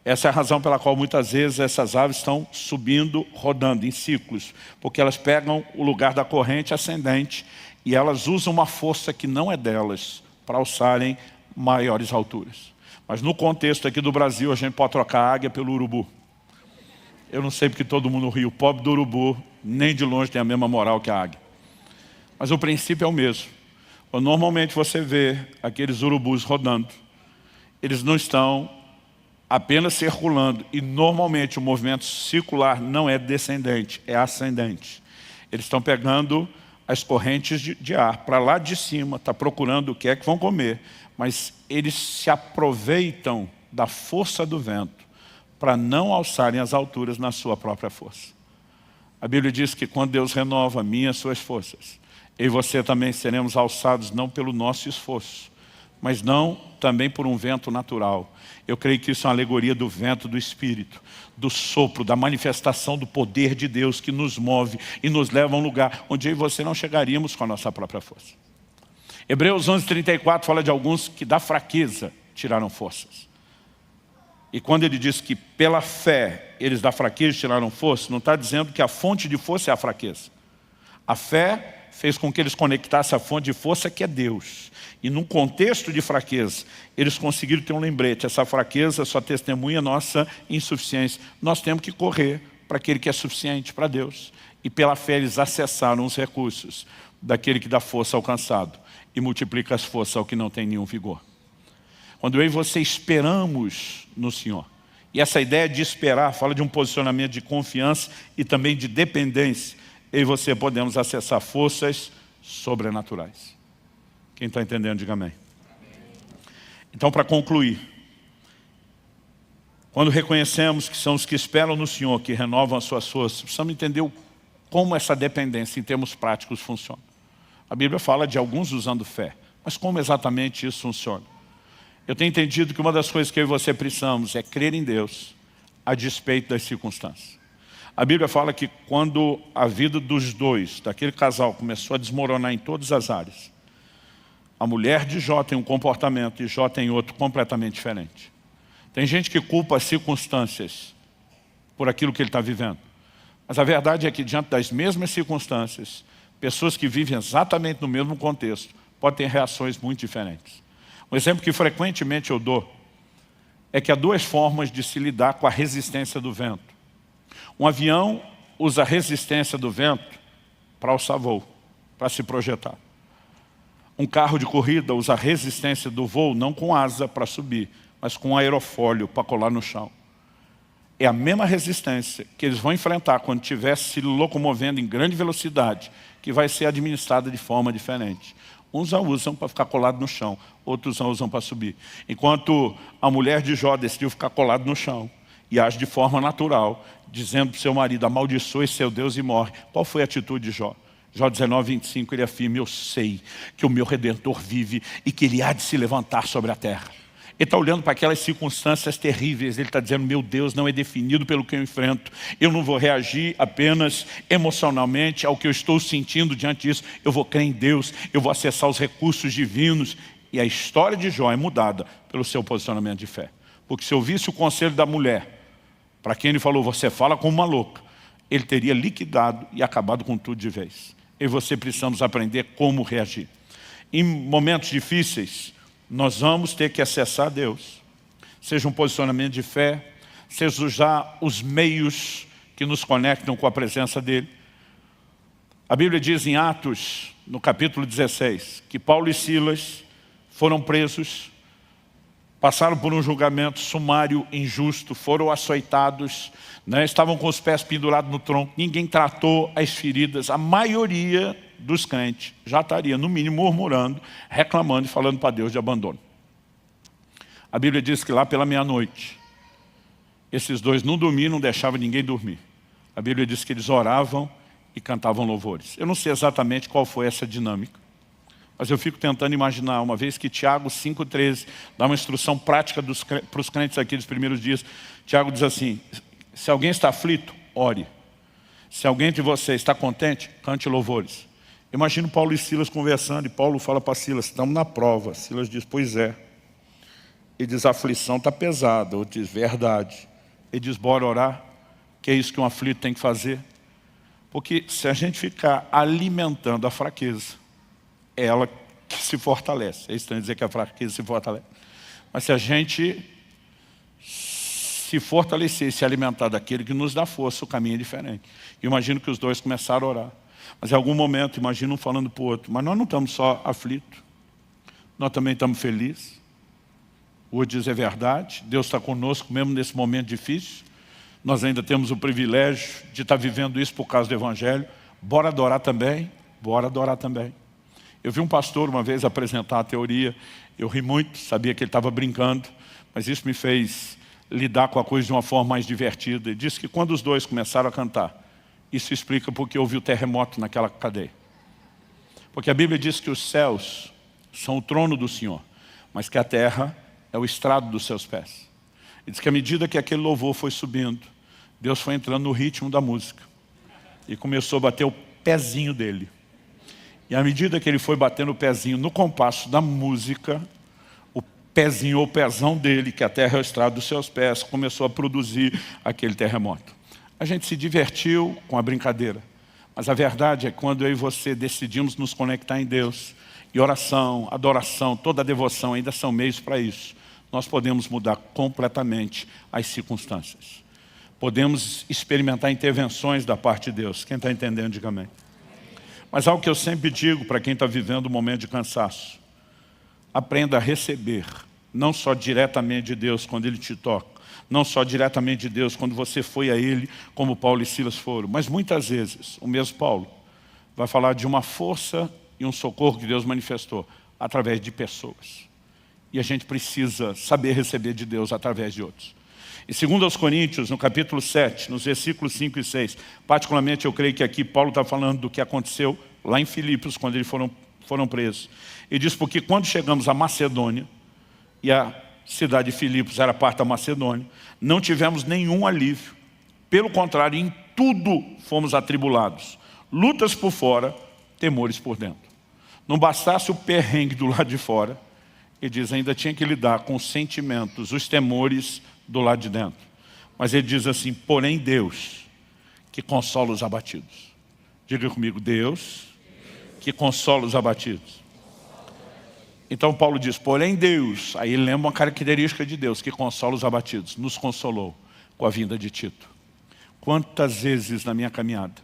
Essa é a razão pela qual muitas vezes essas aves estão subindo, rodando em ciclos, porque elas pegam o lugar da corrente ascendente e elas usam uma força que não é delas para alçarem maiores alturas. Mas no contexto aqui do Brasil, a gente pode trocar a águia pelo urubu. Eu não sei porque todo mundo ri, o pobre do urubu nem de longe tem a mesma moral que a águia. Mas o princípio é o mesmo. Normalmente você vê aqueles urubus rodando, eles não estão apenas circulando, e normalmente o movimento circular não é descendente, é ascendente. Eles estão pegando as correntes de ar para lá de cima, está procurando o que é que vão comer, mas eles se aproveitam da força do vento para não alçarem as alturas na sua própria força. A Bíblia diz que quando Deus renova minhas suas forças, eu e você também seremos alçados não pelo nosso esforço, mas não também por um vento natural. Eu creio que isso é uma alegoria do vento do Espírito, do sopro, da manifestação do poder de Deus que nos move e nos leva a um lugar onde eu e você não chegaríamos com a nossa própria força. Hebreus 11:34 fala de alguns que da fraqueza tiraram forças. E quando ele diz que pela fé eles da fraqueza tiraram força, não está dizendo que a fonte de força é a fraqueza. A fé fez com que eles conectassem a fonte de força que é Deus. E num contexto de fraqueza, eles conseguiram ter um lembrete. Essa fraqueza só testemunha nossa insuficiência. Nós temos que correr para aquele que é suficiente para Deus. E pela fé eles acessaram os recursos daquele que dá força ao cansado e multiplica as forças ao que não tem nenhum vigor. Quando eu e você esperamos no Senhor, e essa ideia de esperar fala de um posicionamento de confiança e também de dependência, eu e você podemos acessar forças sobrenaturais. Quem está entendendo, diga amém. Então, para concluir, quando reconhecemos que são os que esperam no Senhor, que renovam as suas forças, precisamos entender como essa dependência em termos práticos funciona. A Bíblia fala de alguns usando fé, mas como exatamente isso funciona? Eu tenho entendido que uma das coisas que eu e você precisamos é crer em Deus a despeito das circunstâncias. A Bíblia fala que quando a vida dos dois, daquele casal, começou a desmoronar em todas as áreas, a mulher de Jó tem um comportamento e Jó tem outro completamente diferente. Tem gente que culpa as circunstâncias por aquilo que ele está vivendo. Mas a verdade é que diante das mesmas circunstâncias, pessoas que vivem exatamente no mesmo contexto podem ter reações muito diferentes. Um exemplo que frequentemente eu dou é que há duas formas de se lidar com a resistência do vento. Um avião usa a resistência do vento para alçar voo, para se projetar. Um carro de corrida usa a resistência do voo não com asa para subir, mas com aerofólio para colar no chão. É a mesma resistência que eles vão enfrentar quando estiver se locomovendo em grande velocidade, que vai ser administrada de forma diferente. Uns a usam para ficar colado no chão, outros a usam para subir. Enquanto a mulher de Jó decidiu ficar colado no chão e age de forma natural, dizendo para o seu marido, amaldiçoe seu Deus e morre. Qual foi a atitude de Jó? Jó 19:25, ele afirma, eu sei que o meu Redentor vive e que ele há de se levantar sobre a terra. Ele está olhando para aquelas circunstâncias terríveis, ele está dizendo, meu Deus não é definido pelo que eu enfrento. Eu não vou reagir apenas emocionalmente ao que eu estou sentindo diante disso. Eu vou crer em Deus, eu vou acessar os recursos divinos. E a história de Jó é mudada pelo seu posicionamento de fé. Porque se eu visse o conselho da mulher, para quem ele falou, você fala como uma louca, ele teria liquidado e acabado com tudo de vez. Eu e você precisamos aprender como reagir. Em momentos difíceis, nós vamos ter que acessar Deus. Seja um posicionamento de fé, seja usar os meios que nos conectam com a presença dEle. A Bíblia diz em Atos, no capítulo 16, que Paulo e Silas foram presos, passaram por um julgamento sumário, injusto, foram açoitados, estavam com os pés pendurados no tronco, ninguém tratou as feridas. A maioria dos crentes já estaria, no mínimo, murmurando, reclamando e falando para Deus de abandono. A Bíblia diz que lá pela meia-noite, esses dois não dormiam, não deixavam ninguém dormir. A Bíblia diz que eles oravam e cantavam louvores. Eu não sei exatamente qual foi essa dinâmica, mas eu fico tentando imaginar, uma vez que Tiago 5,13 dá uma instrução prática para os crentes aqui dos primeiros dias. Tiago diz assim, se alguém está aflito, ore. Se alguém de vocês está contente, cante louvores. Imagina Paulo e Silas conversando, e Paulo fala para Silas, estamos na prova. Silas diz, pois é. Ele diz, a aflição está pesada. Outro diz, verdade. Ele diz, bora orar, que é isso que um aflito tem que fazer. Porque se a gente ficar alimentando a fraqueza, é ela que se fortalece. Eles estão dizendo que a fraqueza se fortalece. Mas se a gente se fortalecer e se alimentar daquele que nos dá força, o caminho é diferente. Eu imagino que os dois começaram a orar. Mas em algum momento, imagina um falando para o outro, mas nós não estamos só aflitos, nós também estamos felizes. O outro diz, é verdade, Deus está conosco mesmo nesse momento difícil. Nós ainda temos o privilégio de estar vivendo isso por causa do Evangelho. Bora adorar também, bora adorar também. Eu vi um pastor uma vez apresentar a teoria, eu ri muito, sabia que ele estava brincando, mas isso me fez lidar com a coisa de uma forma mais divertida. Ele disse que quando os dois começaram a cantar, isso explica porque houve o terremoto naquela cadeia. Porque a Bíblia diz que os céus são o trono do Senhor, mas que a terra é o estrado dos seus pés. Ele diz que à medida que aquele louvor foi subindo, Deus foi entrando no ritmo da música e começou a bater o pezinho dele. E à medida que ele foi batendo o pezinho no compasso da música, o pezinho ou pezão dele, que a terra é o estrado dos seus pés, começou a produzir aquele terremoto. A gente se divertiu com a brincadeira, mas a verdade é que quando eu e você decidimos nos conectar em Deus, e oração, adoração, toda a devoção ainda são meios para isso, nós podemos mudar completamente as circunstâncias. Podemos experimentar intervenções da parte de Deus. Quem está entendendo, diga amém. Mas algo que eu sempre digo para quem está vivendo um momento de cansaço, aprenda a receber, não só diretamente de Deus quando Ele te toca, não só diretamente de Deus quando você foi a Ele, como Paulo e Silas foram, mas muitas vezes, o mesmo Paulo vai falar de uma força e um socorro que Deus manifestou através de pessoas. E a gente precisa saber receber de Deus através de outros. E segundo aos Coríntios, no capítulo 7, nos versículos 5 e 6, particularmente eu creio que aqui Paulo está falando do que aconteceu lá em Filipos, quando eles foram presos. Ele diz, porque quando chegamos à Macedônia, e a cidade de Filipos era parte da Macedônia, não tivemos nenhum alívio. Pelo contrário, em tudo fomos atribulados. Lutas por fora, temores por dentro. Não bastasse o perrengue do lado de fora, ele diz, ainda tinha que lidar com os sentimentos, os temores do lado de dentro. Mas ele diz assim, porém Deus, que consola os abatidos. Diga comigo, Deus, que consola os abatidos. Então Paulo diz, porém Deus, aí ele lembra uma característica de Deus, que consola os abatidos, nos consolou com a vinda de Tito. Quantas vezes na minha caminhada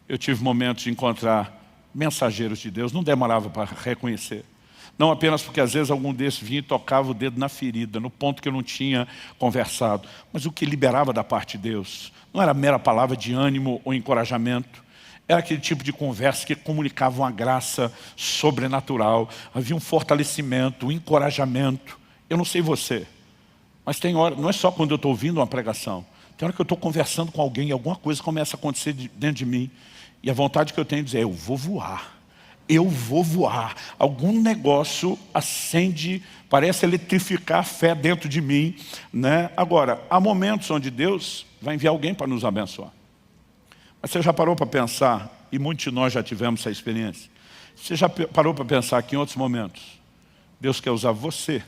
eu tive momentos de encontrar mensageiros de Deus, não demorava para reconhecer. Não apenas porque às vezes algum desses vinha e tocava o dedo na ferida, no ponto que eu não tinha conversado, mas o que liberava da parte de Deus não era mera palavra de ânimo ou encorajamento, era aquele tipo de conversa que comunicava uma graça sobrenatural, havia um fortalecimento, um encorajamento. Eu não sei você, mas tem hora, não é só quando eu estou ouvindo uma pregação, tem hora que eu estou conversando com alguém e alguma coisa começa a acontecer dentro de mim, e a vontade que eu tenho de dizer, eu vou voar. Eu vou voar. Algum negócio acende, parece eletrificar a fé dentro de mim, né? Agora, há momentos onde Deus vai enviar alguém para nos abençoar. Mas você já parou para pensar, e muitos de nós já tivemos essa experiência, você já parou para pensar que em outros momentos, Deus quer usar você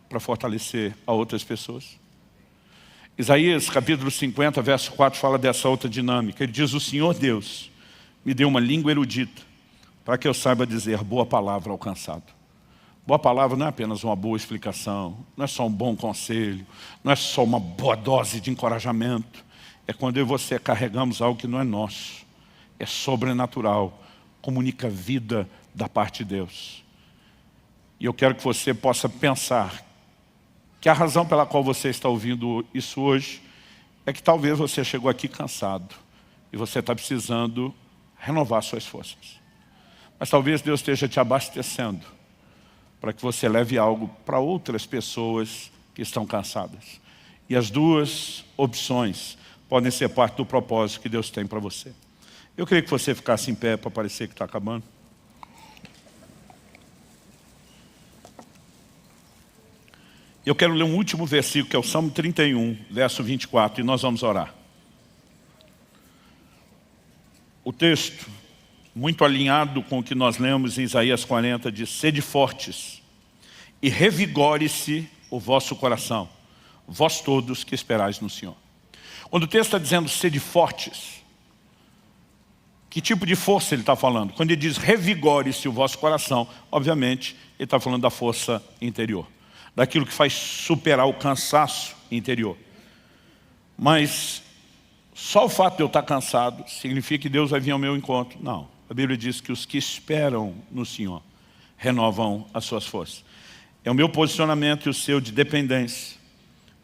para fortalecer a outras pessoas? Isaías capítulo 50, verso 4, fala dessa outra dinâmica. Ele diz, o Senhor Deus me deu uma língua erudita, para que eu saiba dizer boa palavra ao cansado. Boa palavra não é apenas uma boa explicação, não é só um bom conselho, não é só uma boa dose de encorajamento. É quando eu e você carregamos algo que não é nosso, é sobrenatural, comunica vida da parte de Deus. E eu quero que você possa pensar que a razão pela qual você está ouvindo isso hoje é que talvez você chegou aqui cansado e você está precisando renovar suas forças. Mas talvez Deus esteja te abastecendo para que você leve algo para outras pessoas que estão cansadas. E as duas opções podem ser parte do propósito que Deus tem para você. Eu queria que você ficasse em pé para parecer que está acabando. Eu quero ler um último versículo, que é o Salmo 31, verso 24, e nós vamos orar. O texto, muito alinhado com o que nós lemos em Isaías 40, diz: sede fortes e revigore-se o vosso coração, vós todos que esperais no Senhor. Quando o texto está dizendo sede fortes, que tipo de força ele está falando? Quando ele diz revigore-se o vosso coração, obviamente ele está falando da força interior, daquilo que faz superar o cansaço interior. Mas só o fato de eu estar cansado significa que Deus vai vir ao meu encontro? Não. A Bíblia diz que os que esperam no Senhor renovam as suas forças. É o meu posicionamento e o seu de dependência,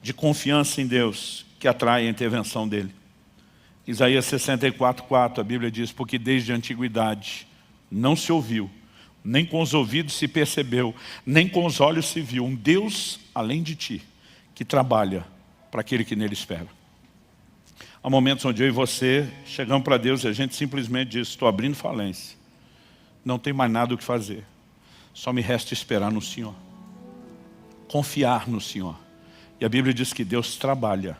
de confiança em Deus, que atrai a intervenção dele. Isaías 64:4, a Bíblia diz: porque desde a antiguidade não se ouviu, nem com os ouvidos se percebeu, nem com os olhos se viu um Deus além de ti, que trabalha para aquele que nele espera. Há momentos onde eu e você chegamos para Deus e a gente simplesmente diz: estou abrindo falência, não tem mais nada o que fazer, só me resta esperar no Senhor, confiar no Senhor. E a Bíblia diz que Deus trabalha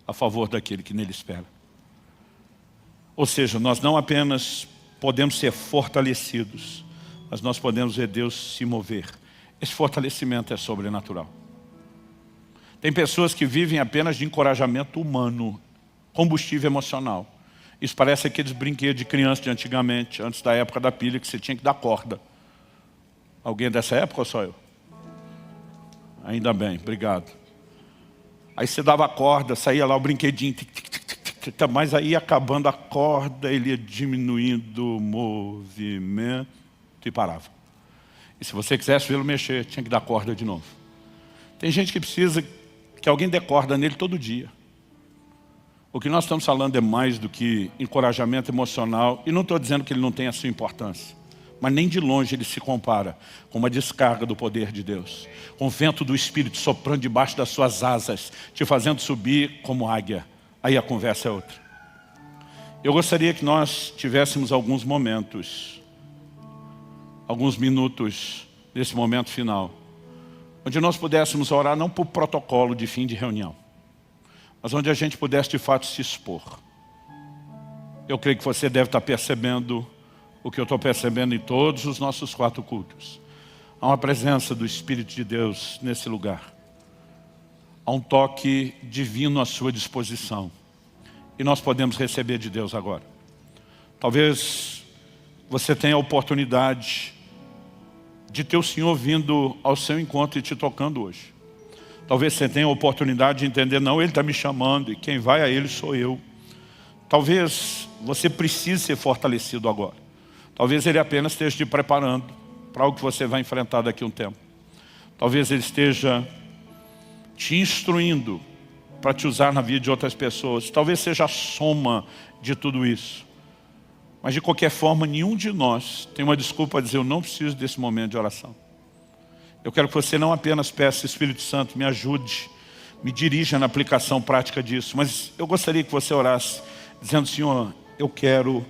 a favor daquele que nele espera. Ou seja, nós não apenas podemos ser fortalecidos, mas nós podemos ver Deus se mover. Esse fortalecimento é sobrenatural. Tem pessoas que vivem apenas de encorajamento humano, combustível emocional. Isso parece aqueles brinquedos de criança de antigamente, antes da época da pilha, que você tinha que dar corda. Alguém dessa época ou só eu? Ainda bem, obrigado. Aí você dava a corda, saía lá o brinquedinho, mas aí acabando a corda, ele ia diminuindo o movimento e parava. E se você quisesse vê-lo mexer, tinha que dar corda de novo. Tem gente que precisa que alguém dê corda nele todo dia. O que nós estamos falando é mais do que encorajamento emocional, e não estou dizendo que ele não tem a sua importância, mas nem de longe ele se compara com uma descarga do poder de Deus, com o vento do Espírito soprando debaixo das suas asas, te fazendo subir como águia. Aí a conversa é outra. Eu gostaria que nós tivéssemos alguns momentos, alguns minutos nesse momento final, onde nós pudéssemos orar não por protocolo de fim de reunião, mas onde a gente pudesse de fato se expor. Eu creio que você deve estar percebendo o que eu estou percebendo em todos os nossos 4 cultos. Há uma presença do Espírito de Deus nesse lugar. Há um toque divino à sua disposição. E nós podemos receber de Deus agora. Talvez você tenha a oportunidade de ter o Senhor vindo ao seu encontro e te tocando hoje. Talvez você tenha a oportunidade de entender: não, Ele está me chamando e quem vai a Ele sou eu. Talvez você precise ser fortalecido agora. Talvez Ele apenas esteja te preparando para algo que você vai enfrentar daqui a um tempo. Talvez Ele esteja te instruindo para te usar na vida de outras pessoas. Talvez seja a soma de tudo isso. Mas de qualquer forma, nenhum de nós tem uma desculpa para dizer: eu não preciso desse momento de oração. Eu quero que você não apenas peça: Espírito Santo, me ajude, me dirija na aplicação prática disso. Mas eu gostaria que você orasse dizendo: Senhor, eu quero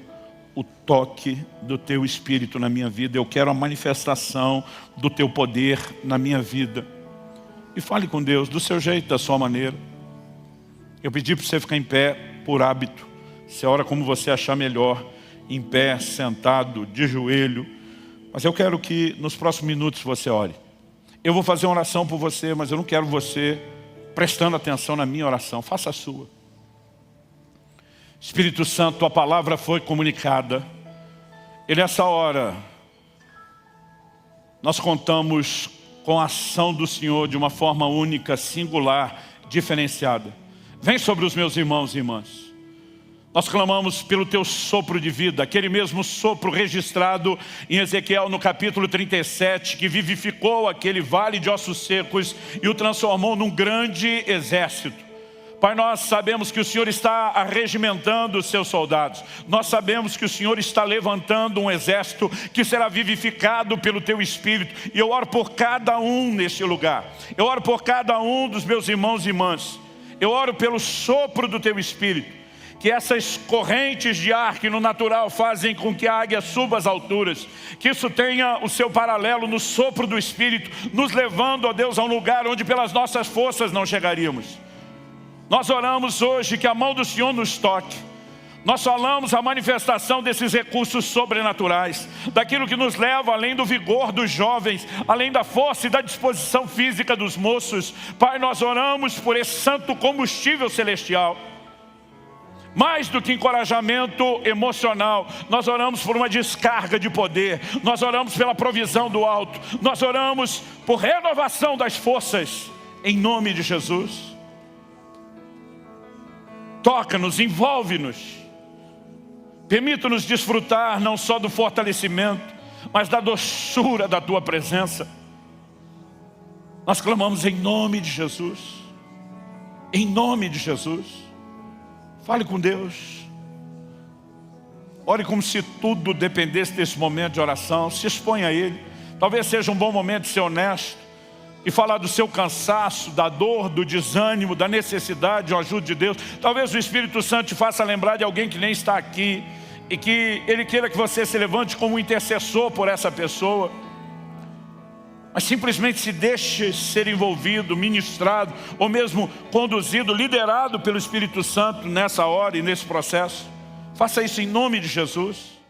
o toque do Teu Espírito na minha vida. Eu quero a manifestação do Teu poder na minha vida. E fale com Deus do seu jeito, da sua maneira. Eu pedi para você ficar em pé por hábito. Você ora como você achar melhor, em pé, sentado, de joelho. Mas eu quero que nos próximos minutos você ore. Eu vou fazer uma oração por você, mas eu não quero você prestando atenção na minha oração. Faça a sua. Espírito Santo, Tua palavra foi comunicada. E nessa hora, nós contamos com a ação do Senhor de uma forma única, singular, diferenciada. Vem sobre os meus irmãos e irmãs. Nós clamamos pelo Teu sopro de vida, aquele mesmo sopro registrado em Ezequiel no capítulo 37, que vivificou aquele vale de ossos secos e o transformou num grande exército. Pai, nós sabemos que o Senhor está arregimentando os seus soldados. Nós sabemos que o Senhor está levantando um exército que será vivificado pelo Teu Espírito. E eu oro por cada um nesse lugar. Eu oro por cada um dos meus irmãos e irmãs. Eu oro pelo sopro do Teu Espírito. Que essas correntes de ar que no natural fazem com que a águia suba às alturas, que isso tenha o seu paralelo no sopro do Espírito, nos levando, ó Deus, a um lugar onde pelas nossas forças não chegaríamos. Nós oramos hoje que a mão do Senhor nos toque. Nós falamos a manifestação desses recursos sobrenaturais, daquilo que nos leva além do vigor dos jovens, além da força e da disposição física dos moços. Pai, nós oramos por esse santo combustível celestial. Mais do que encorajamento emocional, nós oramos por uma descarga de poder, nós oramos pela provisão do alto, nós oramos por renovação das forças, em nome de Jesus. Toca-nos, envolve-nos. Permita-nos desfrutar não só do fortalecimento, mas da doçura da Tua presença. Nós clamamos em nome de Jesus. Em nome de Jesus. Fale com Deus. Ore como se tudo dependesse desse momento de oração. Se exponha a Ele. Talvez seja um bom momento de ser honesto e falar do seu cansaço, da dor, do desânimo, da necessidade de ajuda de Deus. Talvez o Espírito Santo te faça lembrar de alguém que nem está aqui e que Ele queira que você se levante como um intercessor por essa pessoa. Mas simplesmente se deixe ser envolvido, ministrado, ou mesmo conduzido, liderado pelo Espírito Santo nessa hora e nesse processo. Faça isso em nome de Jesus.